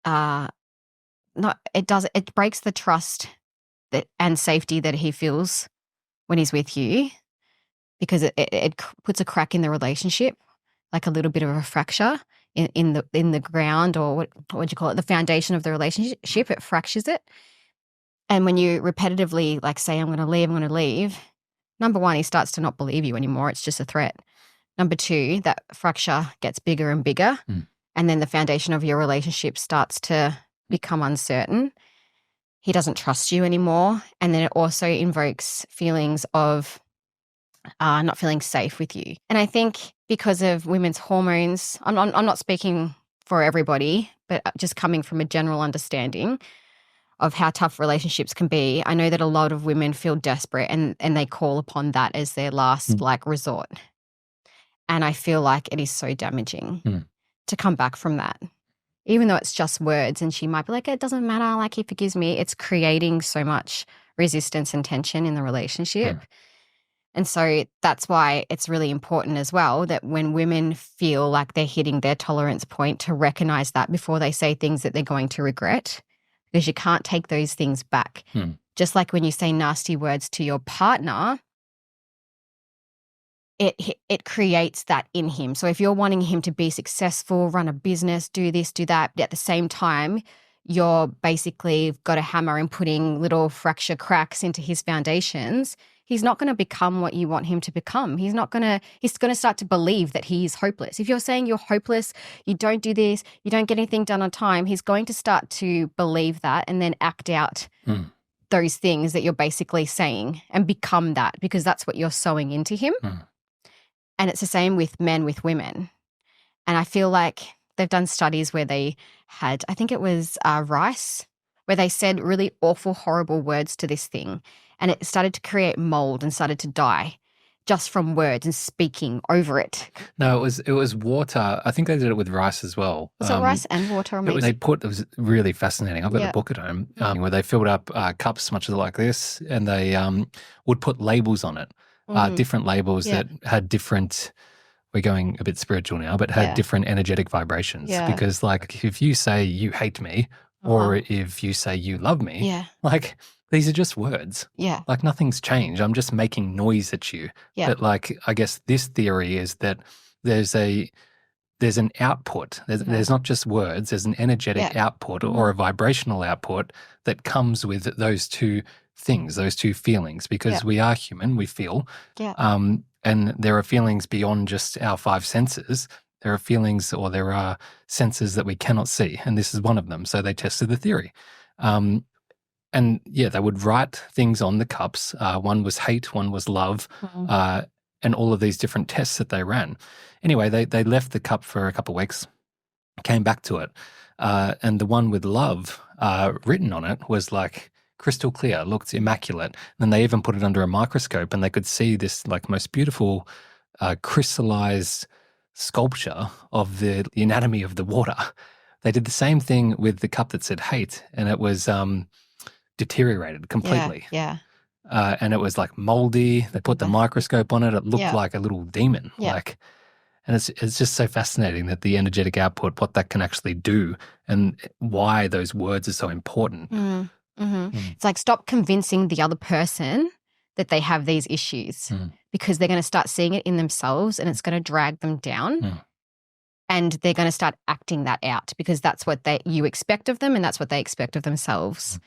it breaks the trust and safety that he feels when he's with you because it puts a crack in the relationship, like a little bit of a fracture. In the ground or what would you call it, the foundation of the relationship, it fractures it. And when you repetitively like say, I'm going to leave, number one, he starts to not believe you anymore. It's just a threat. Number two, that fracture gets bigger and bigger. And then the foundation of your relationship starts to become uncertain. He doesn't trust you anymore. And then it also invokes feelings of not feeling safe with you. And I think because of women's hormones, I'm not speaking for everybody, but just coming from a general understanding of how tough relationships can be, I know that a lot of women feel desperate and they call upon that as their last resort. And I feel like it is so damaging to come back from that. Even though it's just words and she might be like, it doesn't matter, like he forgives me, it's creating so much resistance and tension in the relationship. And so that's why it's really important as well that when women feel like they're hitting their tolerance point, to recognize that before they say things that they're going to regret, because you can't take those things back. Just like when you say nasty words to your partner, it creates that in him. So if you're wanting him to be successful, run a business, do this, do that, but at the same time, you're basically got a hammer and putting little fracture cracks into his foundations, he's not going to become what you want him to become. He's going to start to believe that he is hopeless. If you're saying you're hopeless, you don't do this, you don't get anything done on time, he's going to start to believe that and then act out those things that you're basically saying and become that, because that's what you're sowing into him. And it's the same with men with women. And I feel like they've done studies where they had, I think it was rice, where they said really awful, horrible words to this thing. And it started to create mold and started to die just from words and speaking over it. No, it was water. I think they did it with rice as well. Was it rice and water? It was really fascinating. I've got a book at home where they filled up cups much like this, and they would put labels on it, different labels that had different, we're going a bit spiritual now, but had different energetic vibrations. Because like if you say you hate me or if you say you love me, like these are just words. Like nothing's changed. I'm just making noise at you. But like, I guess this theory is that there's an output. There's not just words. There's an energetic output or a vibrational output that comes with those two things, those two feelings, because we are human, we feel. And there are feelings beyond just our five senses. There are feelings, or there are senses that we cannot see, and this is one of them. So they tested the theory. And they would write things on the cups. One was hate, one was love, and all of these different tests that they ran. Anyway, they left the cup for a couple of weeks, came back to it, and the one with love written on it was like crystal clear, looked immaculate. And then they even put it under a microscope, and they could see this like most beautiful crystallized sculpture of the anatomy of the water. They did the same thing with the cup that said hate, and it was deteriorated completely. And it was like moldy. They put the microscope on it. It looked like a little demon. And it's just so fascinating that the energetic output, what that can actually do, and why those words are so important. It's like, stop convincing the other person that they have these issues, because they're going to start seeing it in themselves, and it's going to drag them down. And they're going to start acting that out, because that's what you expect of them, and that's what they expect of themselves.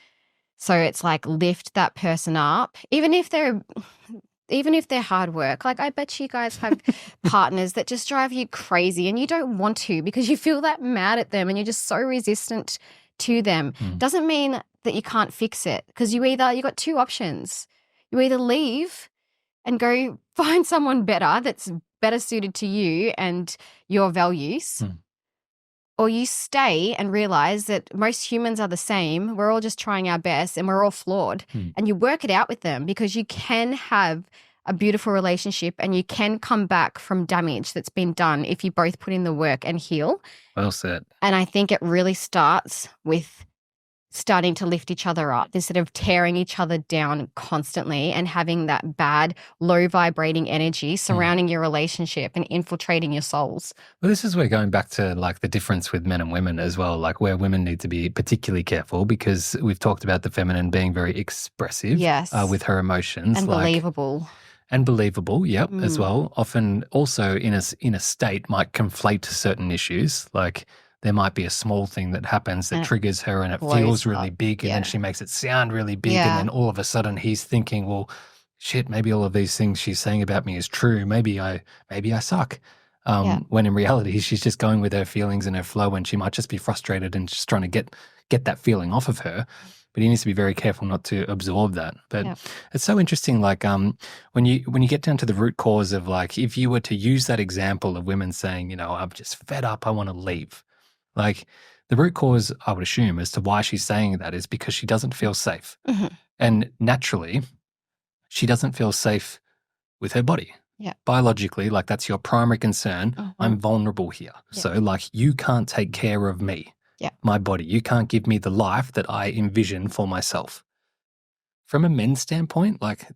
So it's like, lift that person up, even if they're hard work. Like, I bet you guys have partners that just drive you crazy, and you don't want to, because you feel that mad at them and you're just so resistant to them. Doesn't mean that you can't fix it, because you got two options. You either leave and go find someone better that's better suited to you and your values, or you stay and realize that most humans are the same. We're all just trying our best and we're all flawed. And you work it out with them, because you can have a beautiful relationship and you can come back from damage that's been done if you both put in the work and heal. Well said. And I think it really starts with starting to lift each other up instead of tearing each other down constantly and having that bad, low vibrating energy surrounding your relationship and infiltrating your souls. Well, this is where going back to like the difference with men and women as well, like where women need to be particularly careful, because we've talked about the feminine being very expressive with her emotions. And believable. And believable, as well. Often also in a state might conflate certain issues, like there might be a small thing that happens that triggers her and it feels really big, and then she makes it sound really big, and then all of a sudden he's thinking, well, shit, maybe all of these things she's saying about me is true. Maybe I suck. When in reality, she's just going with her feelings and her flow, and she might just be frustrated and just trying to get that feeling off of her. But he needs to be very careful not to absorb that. But it's so interesting, like when you get down to the root cause of, like, if you were to use that example of women saying, you know, I'm just fed up, I want to leave. Like, the root cause, I would assume, as to why she's saying that is because she doesn't feel safe. Mm-hmm. And naturally, she doesn't feel safe with her body. Yeah. Biologically, like, that's your primary concern. Mm-hmm. I'm vulnerable here. Yeah. So, like, you can't take care of me, my body. You can't give me the life that I envision for myself. From a men's standpoint, like,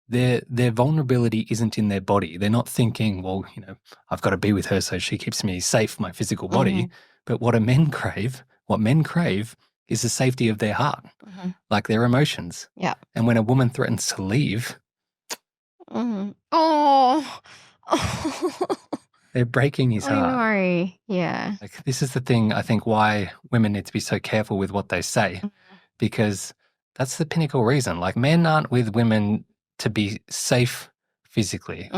their vulnerability isn't in their body. They're not thinking, well, you know, I've got to be with her so she keeps me safe, my physical body. Mm-hmm. But what men crave is the safety of their heart, like their emotions. Yeah. And when a woman threatens to leave, they're breaking his heart. I know. Yeah. Like, this is the thing, I think, why women need to be so careful with what they say, because that's the pinnacle reason. Like, men aren't with women to be safe physically.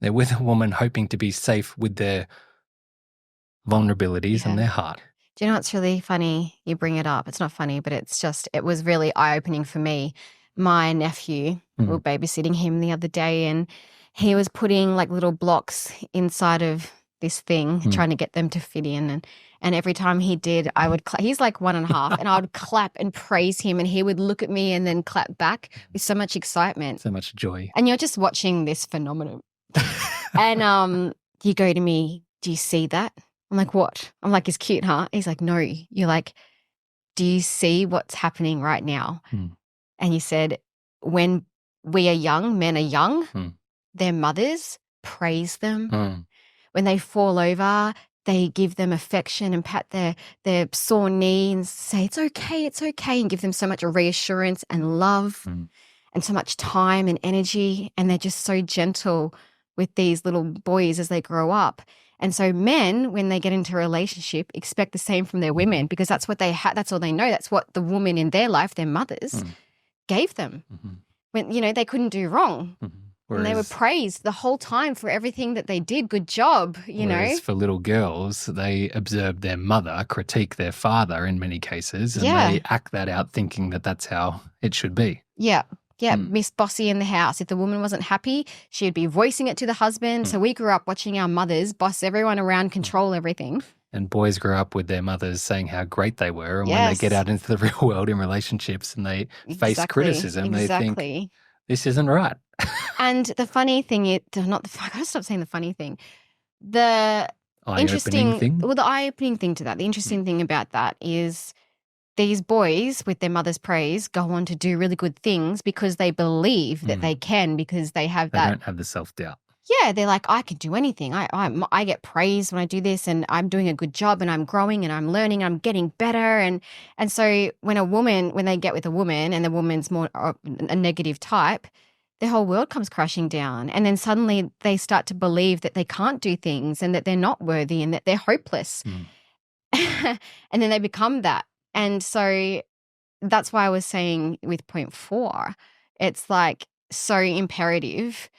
They're with a woman hoping to be safe with their vulnerabilities and their heart. Do you know what's really funny? You bring it up. It's not funny, but it was really eye-opening for me. My nephew, we were babysitting him the other day, and he was putting like little blocks inside of this thing, trying to get them to fit in. And every time he did, I would he's like 1.5, and I would clap and praise him, and he would look at me and then clap back with so much excitement. So much joy. And you're just watching this phenomenon. And you go to me, do you see that? I'm like, what? I'm like, it's cute, huh? He's like, no. You're like, do you see what's happening right now? And you said, when we are young, men are young, their mothers praise them. When they fall over, they give them affection and pat their sore knee and say, it's okay, and give them so much reassurance and love and so much time and energy. And they're just so gentle with these little boys as they grow up. And so men, when they get into a relationship, expect the same from their women, because that's what they that's all they know. That's what the woman in their life, their mothers, gave them. When, you know, they couldn't do wrong. And they were praised the whole time for everything that they did. Good job, you know. For little girls, they observe their mother critique their father in many cases, and they act that out thinking that that's how it should be. Yeah. Yeah, Miss Bossy in the house. If the woman wasn't happy, she would be voicing it to the husband. So we grew up watching our mothers boss everyone around, control everything. And boys grow up with their mothers saying how great they were. And when they get out into the real world in relationships and they face criticism, they think, this isn't right. And the funny thing is, I gotta stop saying the funny thing. The eye-opening thing? Well, the eye-opening thing to that, the interesting thing about that is these boys, with their mother's praise, go on to do really good things because they believe that they can, because they have that. They don't have the self-doubt. Yeah, they're like, I can do anything. I get praised when I do this, and I'm doing a good job, and I'm growing, and I'm learning, and I'm getting better. And so when they get with a woman and the woman's more a negative type, their whole world comes crashing down. And then suddenly they start to believe that they can't do things and that they're not worthy and that they're hopeless. And then they become that. And so that's why I was saying with point 4, it's like so imperative.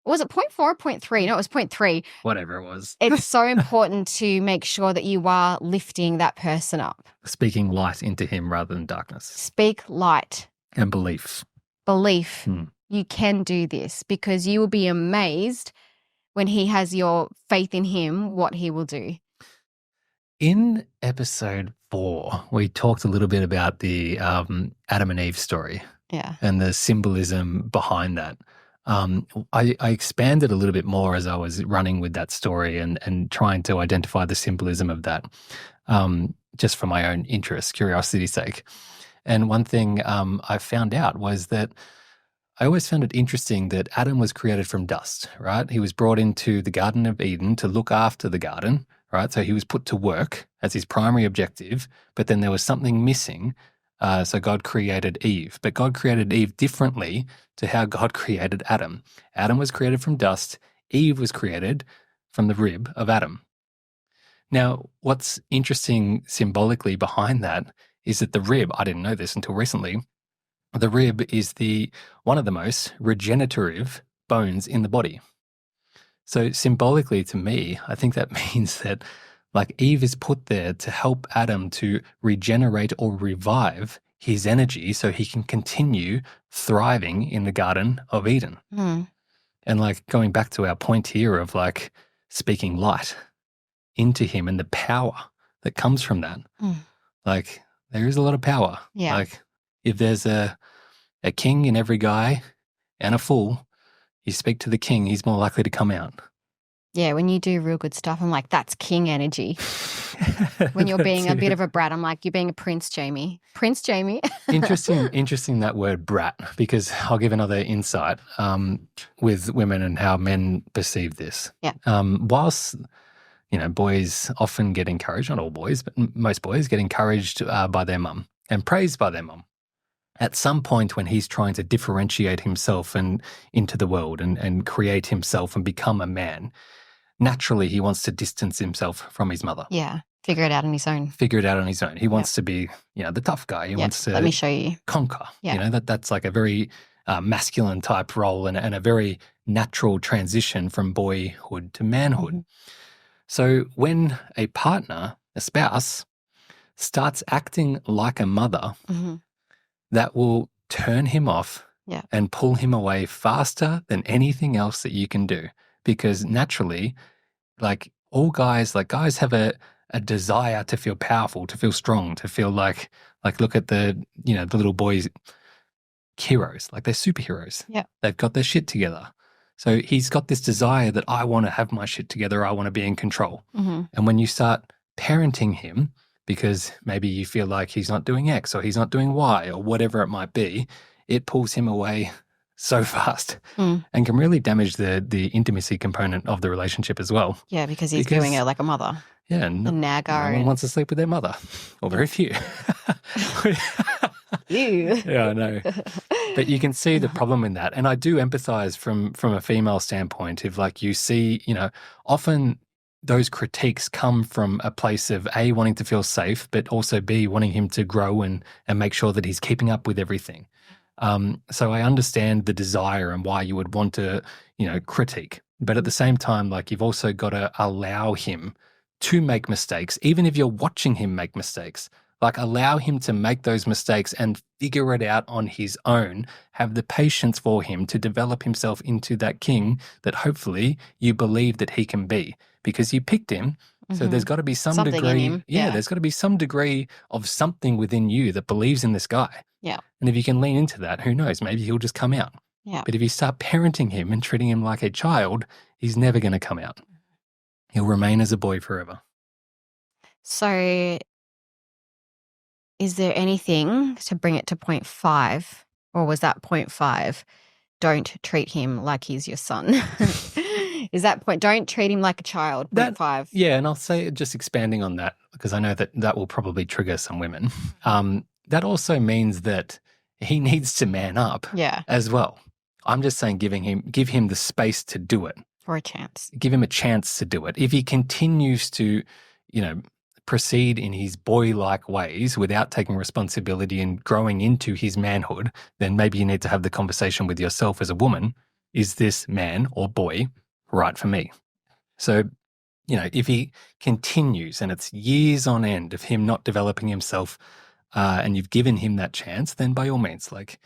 Was it point 4 or point 3? No, it was point 3. Whatever it was. It's so important to make sure that you are lifting that person up. Speaking light into him rather than darkness. Speak light. And belief. You can do this, because you will be amazed when he has your faith in him, what he will do. In episode 4, we talked a little bit about the Adam and Eve story. Yeah. And the symbolism behind that. I expanded a little bit more as I was running with that story and trying to identify the symbolism of that, just for my own interest, curiosity's sake. And one thing I found out was that I always found it interesting that Adam was created from dust, right? He was brought into the Garden of Eden to look after the garden, right? So he was put to work as his primary objective, but then there was something missing. So God created Eve, but God created Eve differently to how God created Adam. Adam was created from dust. Eve was created from the rib of Adam. Now, what's interesting symbolically behind that is that the rib, I didn't know this until recently, the rib is one of the most regenerative bones in the body. So symbolically to me, I think that means that like Eve is put there to help Adam to regenerate or revive his energy so he can continue thriving in the Garden of Eden. Mm. And like going back to our point here of like speaking light into him and the power that comes from that. Like there is a lot of power. Yeah. Like if there's a king in every guy and a fool, you speak to the king, he's more likely to come out. Yeah, when you do real good stuff, I'm like, that's king energy. When you're being a bit of a brat, I'm like, you're being a Prince Jamie. Prince Jamie. Interesting that word brat, because I'll give another insight with women and how men perceive this. Yeah. Whilst, boys often get encouraged, not all boys, but most boys get encouraged by their mum and praised by their mum. At some point when he's trying to differentiate himself and into the world and create himself and become a man, naturally he wants to distance himself from his mother. Yeah, figure it out on his own. He wants to be, the tough guy. He wants to let me show you. Conquer. Yeah. That's like a very masculine type role and a very natural transition from boyhood to manhood. Mm-hmm. So when a partner, a spouse, starts acting like a mother, mm-hmm. that will turn him off and pull him away faster than anything else that you can do. Because naturally, like all guys have a desire to feel powerful, to feel strong, to feel like look at the little boys, heroes, like they're superheroes. Yeah. They've got their shit together. So he's got this desire that I want to have my shit together. I want to be in control. Mm-hmm. And when you start parenting him, because maybe you feel like he's not doing X or he's not doing Y or whatever it might be, it pulls him away so fast and can really damage the intimacy component of the relationship as well. Yeah, because he's doing it like a mother. Yeah, the nagger. No one wants to sleep with their mother, or very few. You. Yeah, I know. But you can see the problem in that. And I do empathize from a female standpoint if like you see, often those critiques come from a place of A, wanting to feel safe, but also B, wanting him to grow and make sure that he's keeping up with everything. So I understand the desire and why you would want to, critique. But at the same time, like you've also got to allow him to make mistakes, even if you're watching him make mistakes. Like allow him to make those mistakes and figure it out on his own. Have the patience for him to develop himself into that king that hopefully you believe that he can be. Because you picked him, so there's got to be something degree. In him. Yeah, there's got to be some degree of something within you that believes in this guy. Yeah. And if you can lean into that, who knows? Maybe he'll just come out. Yeah. But if you start parenting him and treating him like a child, he's never going to come out. He'll remain as a boy forever. So, is there anything to bring it to 0.5, or was that 0.5? Don't treat him like he's your son. Is that point? Don't treat him like a child. 0.5. Yeah, and I'll say just expanding on that because I know that will probably trigger some women. That also means that he needs to man up. As well. I'm just saying, give him the space to do it. For a chance. Give him a chance to do it. If he continues to, proceed in his boy-like ways without taking responsibility and growing into his manhood, then maybe you need to have the conversation with yourself as a woman. Is this man or boy right for me? So, if he continues and it's years on end of him not developing himself and you've given him that chance, then by all means, like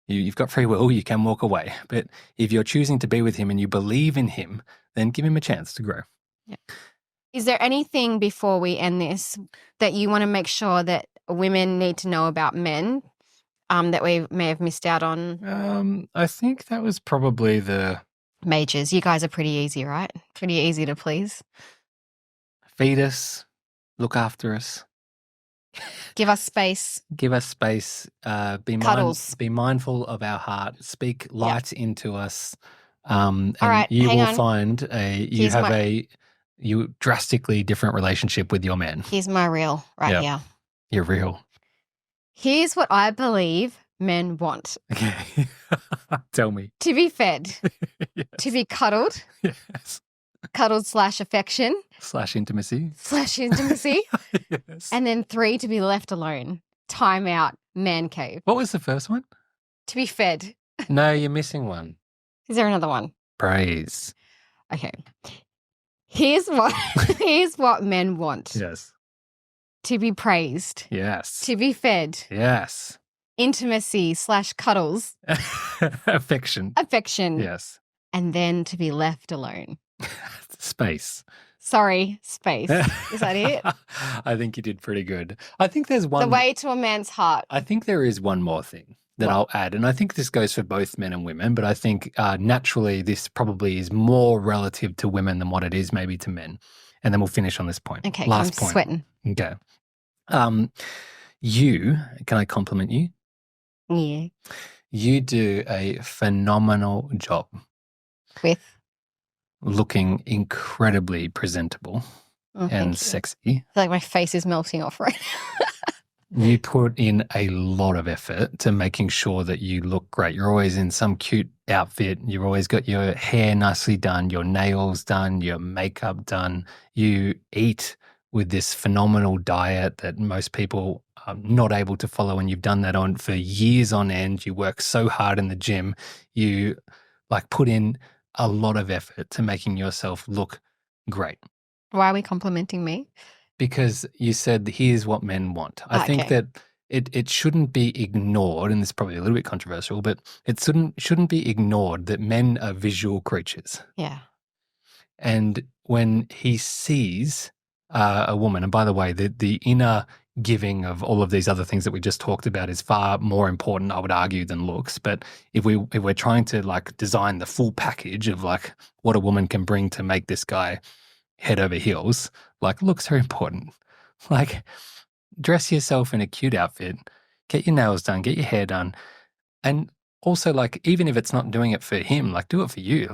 you've got free will, you can walk away. But if you're choosing to be with him and you believe in him, then give him a chance to grow. Yeah. Is there anything before we end this that you want to make sure that women need to know about men that we may have missed out on? I think that was probably the majors. You guys are pretty easy, right? Pretty easy to please. Feed us, look after us. Give us space. Give us space. Be mindful of our heart. Speak light into us. And all right, you will find a drastically different relationship with your man. Here's my reel here. You're real. Here's what I believe men want. Okay. Tell me. To be fed. Yes. To be cuddled. Yes. Cuddled / affection. / intimacy. Yes. And then 3, to be left alone. Time out. Man cave. What was the first one? To be fed. No, you're missing one. Is there another one? Praise. Okay. Here's what men want. Yes. To be praised. Yes. To be fed. Yes. Intimacy / cuddles. Affection. Yes. And then to be left alone. Space. Sorry, space. Is that it? I think you did pretty good. I think there's one. The way to a man's heart. I think there is one more thing that I'll add. And I think this goes for both men and women, but I think naturally this probably is more relative to women than what it is maybe to men. And then we'll finish on this point. Okay, Last I'm point. sweating. Okay. Can I compliment you? Yeah. You do a phenomenal job. With? Looking incredibly presentable and sexy. I feel like my face is melting off right now. You put in a lot of effort to making sure that you look great. You're always in some cute outfit. You've always got your hair nicely done, your nails done, your makeup done. You eat with this phenomenal diet that most people are not able to follow, and you've done that on for years on end. You work so hard in the gym. You put in a lot of effort to making yourself look great. Why are we complimenting me? Because you said, here's what men want. I think that it shouldn't be ignored, and this is probably a little bit controversial, but it shouldn't be ignored that men are visual creatures. Yeah. And when he sees a woman, and by the way, the inner giving of all of these other things that we just talked about is far more important, I would argue, than looks. But if we're trying to design the full package of what a woman can bring to make this guy head over heels, looks are important. Dress yourself in a cute outfit, get your nails done, get your hair done, and also even if it's not doing it for him, do it for you.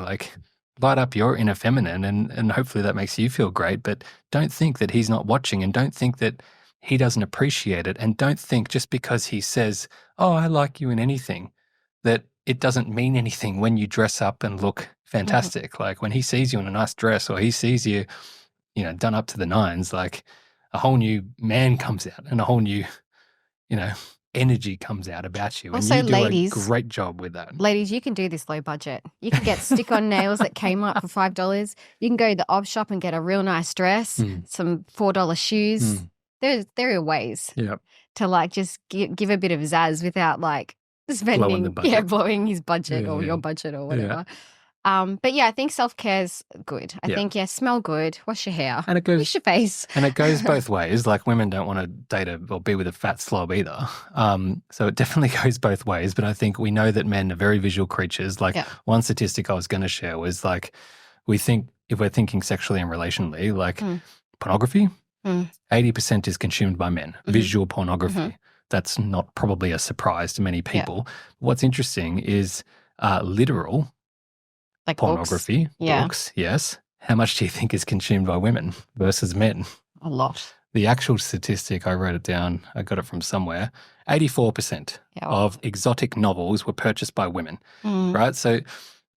Light up your inner feminine, and hopefully that makes you feel great. But don't think that he's not watching, and don't think that he doesn't appreciate it, and don't think just because he says, "Oh, I like you in anything," that it doesn't mean anything when you dress up and look fantastic. Mm-hmm. When he sees you in a nice dress, or he sees you, done up to the nines, a whole new man comes out, and a whole new, energy comes out about you. Also, and you do ladies, a great job with that. Ladies, you can do this low budget. You can get stick-on nails at Kmart for $5. You can go to the op shop and get a real nice dress, some $4 shoes. There are ways to just give a bit of zazz without spending, blowing his budget or your budget or whatever. But I think self-care is good. I think, smell good, wash your hair, and wash your face. And it goes both ways. Women don't want to date or be with a fat slob either. So it definitely goes both ways. But I think we know that men are very visual creatures. One statistic I was going to share was we think, if we're thinking sexually and relationally, pornography, 80% is consumed by men, visual pornography. Mm-hmm. That's not probably a surprise to many people. Yeah. What's interesting is literal pornography, books, yes. How much do you think is consumed by women versus men? A lot. The actual statistic, I wrote it down, I got it from somewhere, 84% of exotic novels were purchased by women, right? So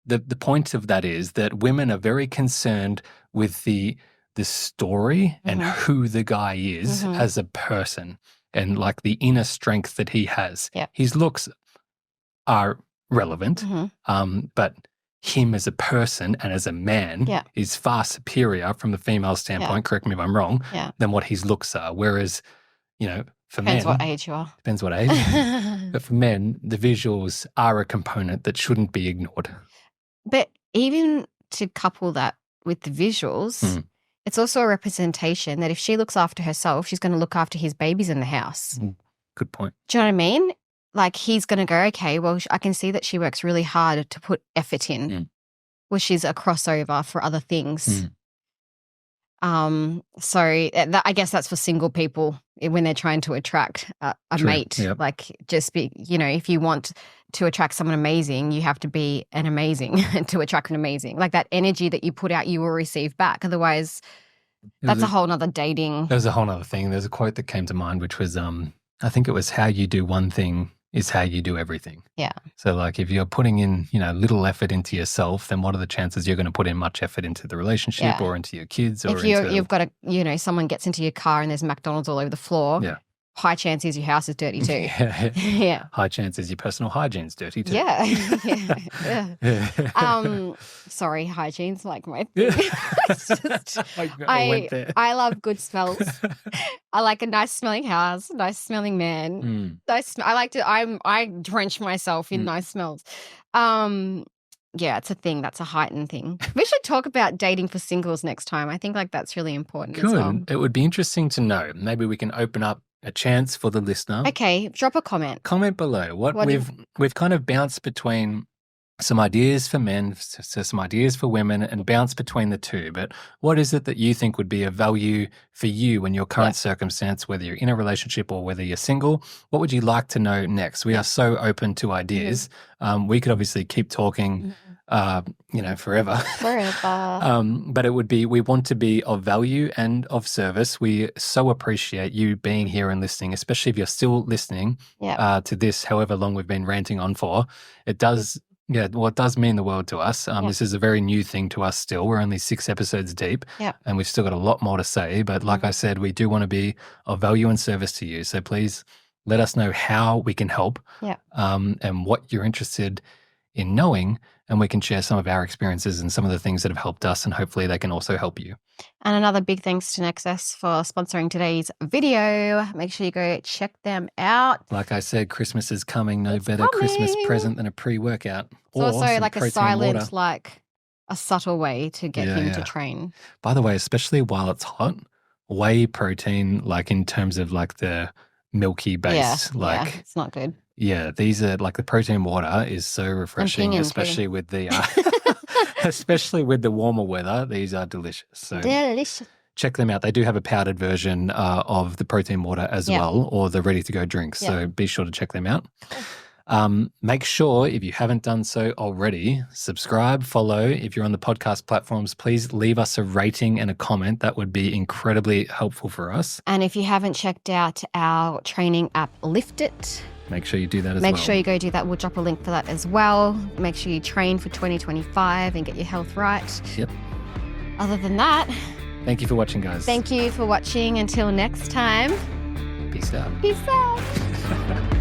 the point of that is that women are very concerned with the story and who the guy is as a person, and the inner strength that he has. Yeah. His looks are relevant, but him as a person and as a man is far superior from the female standpoint, correct me if I'm wrong, than what his looks are. Whereas, for men— Depends what age you are. Depends what age. But for men, the visuals are a component that shouldn't be ignored. But even to couple that with the visuals, it's also a representation that if she looks after herself, she's going to look after his babies in the house. Good point. Do you know what I mean? He's going to go, okay, well, I can see that she works really hard to put effort in, which is a crossover for other things. So I guess that's for single people when they're trying to attract a mate. Yep. If you want to attract someone amazing, you have to be an amazing to attract an amazing. That energy that you put out, you will receive back. Otherwise, that's a whole nother dating. There's a whole nother thing. There's a quote that came to mind, which was, I think it was, how you do one thing is how you do everything. Yeah. So if you're putting in, little effort into yourself, then what are the chances you're going to put in much effort into the relationship or into your kids? Or if you've got someone gets into your car and there's McDonald's all over the floor, high chance is your house is dirty too. Yeah. Yeah. High chance is your personal hygiene's dirty too. Yeah. Yeah. Sorry, hygiene's like my thing. It's just, I went there. I love good smells. I like a nice smelling house, nice smelling man. I drench myself in nice smells. Yeah, it's a thing. That's a heightened thing. We should talk about dating for singles next time. I think like that's really important as well. Good. It would be interesting to know. Maybe we can open up a chance for the listener. Okay, drop a comment. Comment below. We've kind of bounced between some ideas for men, so some ideas for women, and bounce between the two. But what is it that you think would be of value for you in your current circumstance, whether you're in a relationship or whether you're single? What would you like to know next? We are so open to ideas. We could obviously keep talking, forever. But it would be, we want to be of value and of service. We so appreciate you being here and listening, especially if you're still listening to this, however long we've been ranting on for. It does mean the world to us. This is a very new thing to us still. We're only 6 episodes deep and we've still got a lot more to say. But like I said, we do want to be of value and service to you. So please let us know how we can help and what you're interested in knowing, and we can share some of our experiences and some of the things that have helped us, and hopefully they can also help you. And another big thanks to Nexus for sponsoring today's video. Make sure you go check them out. Like I said, Christmas is coming. No better Christmas present than a pre-workout. It's also like a silent, like a subtle way to get him to train. By the way, especially while it's hot, whey protein, like in terms of like the milky base, it's not good. Yeah, these are like the protein water is so refreshing, especially with the especially with the warmer weather. These are delicious. So delicious. Check them out. They do have a powdered version of the protein water as well, or the ready-to-go drinks. So be sure to check them out. Make sure, if you haven't done so already, subscribe, follow. If you're on the podcast platforms, please leave us a rating and a comment. That would be incredibly helpful for us. And if you haven't checked out our training app, Lift It, make sure you do that as well. Make sure you go do that. We'll drop a link for that as well. Make sure you train for 2025 and get your health right. Yep. Other than that, thank you for watching, guys. Thank you for watching. Until next time. Peace out. Peace out.